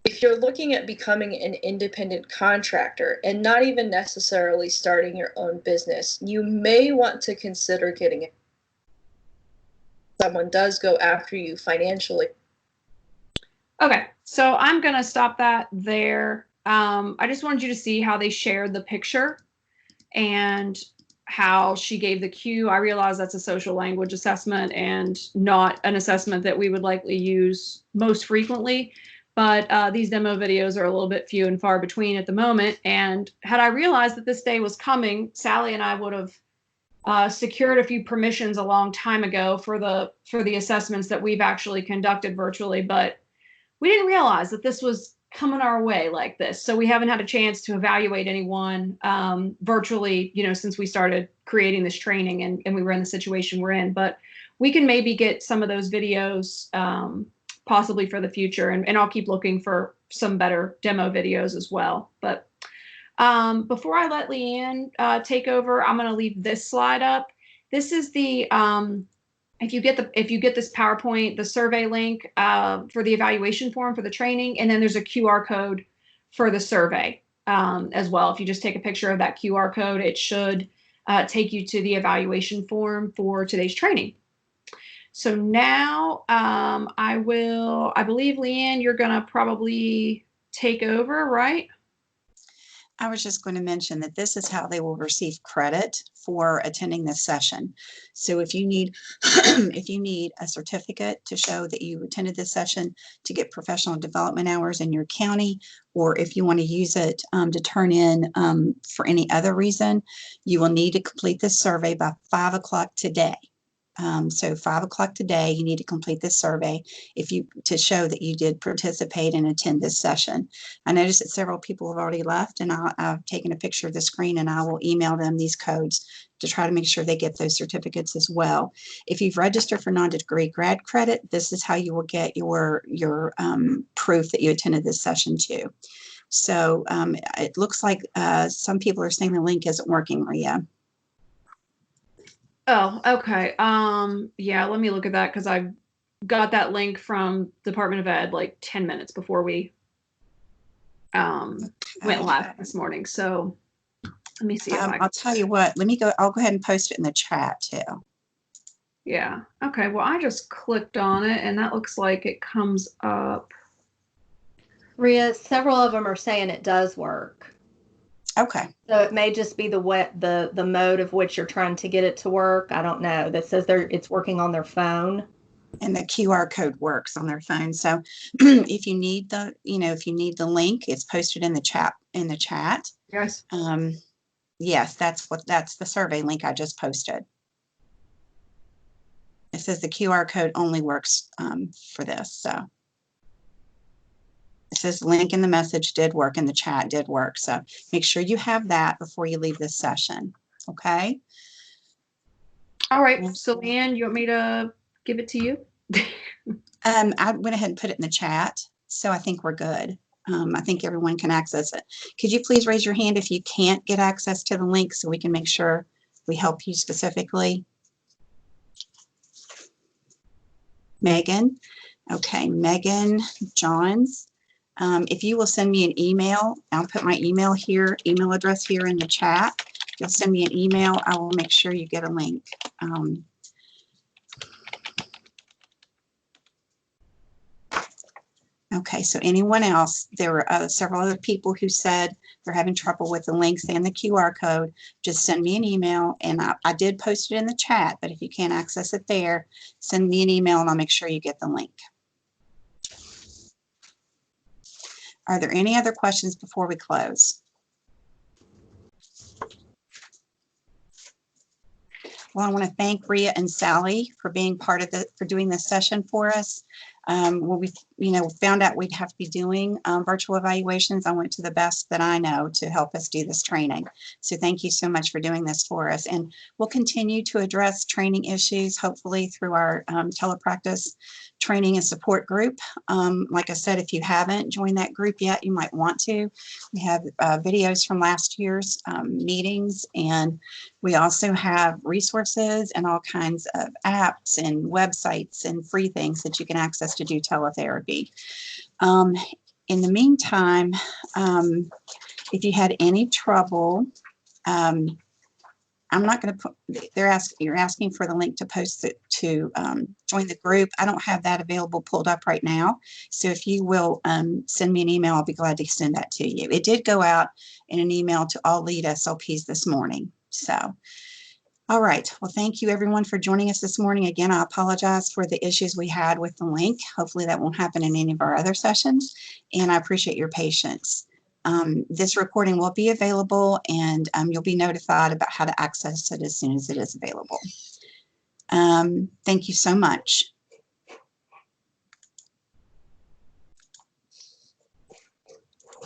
If you're looking at becoming an independent contractor and not even necessarily starting your own business, you may want to consider getting it. Someone does go after you financially. Okay, so I'm going to stop that there. I just wanted you to see how they shared the picture and how she gave the cue. I realize that's a social language assessment and not an assessment that we would likely use most frequently. But these demo videos are a little bit few and far between at the moment. And had I realized that this day was coming, Sally and I would have secured a few permissions a long time ago for the assessments that we've actually conducted virtually. But we didn't realize that this was coming our way like this. So we haven't had a chance to evaluate anyone virtually, you know, since we started creating this training and we were in the situation we're in. But we can maybe get some of those videos possibly for the future. And I'll keep looking for some better demo videos as well. But before I let Leanne take over, I'm going to leave this slide up. This is the, if you get this PowerPoint, the survey link for the evaluation form for the training, and then there's a QR code for the survey as well. If you just take a picture of that QR code, it should take you to the evaluation form for today's training. So now I believe, Leanne, you're going to probably take over, right? I was just going to mention that this is how they will receive credit for attending this session. So if you need if you need a certificate to show that you attended this session to get professional development hours in your county, or if you want to use it to turn in for any other reason, you will need to complete this survey by 5 o'clock today. So 5 o'clock today, you need to complete this survey to show that you did participate and attend this session. I noticed that several people have already left, and I've taken a picture of the screen, and I will email them these codes to try to make sure they get those certificates as well. If you've registered for non-degree grad credit, this is how you will get your proof that you attended this session too. So it looks like some people are saying the link isn't working, Rhea. Oh, okay. Yeah, let me look at that because I got that link from Department of Ed like 10 minutes before we went live this morning. So let me see if I'll tell you what, I'll go ahead and post it in the chat too. Yeah. Okay. Well, I just clicked on it and that looks like it comes up. Rhea, several of them are saying it does work. Okay. So it may just be the mode of which you're trying to get it to work. I don't know. That says it's working on their phone. And the QR code works on their phone. So if you need the link, it's posted in the chat. Yes. Yes, that's the survey link I just posted. It says the QR code only works for this. So it says link in the message did work, and the chat did work. So make sure you have that before you leave this session. Okay. All right. So Leanne, you want me to give it to you? I went ahead and put it in the chat. So I think we're good. I think everyone can access it. Could you please raise your hand if you can't get access to the link so we can make sure we help you specifically? Megan. Okay, Megan Johns. If you will send me an email, I'll put my email address here in the chat. If you'll send me an email, I will make sure you get a link. Okay, so anyone else? There were several other people who said they're having trouble with the links and the QR code. Just send me an email, and I did post it in the chat, but if you can't access it there, send me an email and I'll make sure you get the link. Are there any other questions before we close? Well, I want to thank Rhea and Sally for being for doing this session for us. When we, found out we'd have to be doing virtual evaluations, I went to the best that I know to help us do this training. So thank you so much for doing this for us. And we'll continue to address training issues, hopefully through our telepractice training and support group. Like I said, if you haven't joined that group yet, you might want to. We have videos from last year's meetings, and we also have resources and all kinds of apps and websites and free things that you can access to do teletherapy. In the meantime, if you had any trouble, I'm not going to put, you're asking for the link to post it to join the group. I don't have that available pulled up right now. So if you will send me an email, I'll be glad to send that to you. It did go out in an email to all lead SLPs this morning. So, all right. Well, thank you everyone for joining us this morning. Again, I apologize for the issues we had with the link. Hopefully that won't happen in any of our other sessions. And I appreciate your patience. This recording will be available, and you'll be notified about how to access it as soon as it is available. Thank you so much.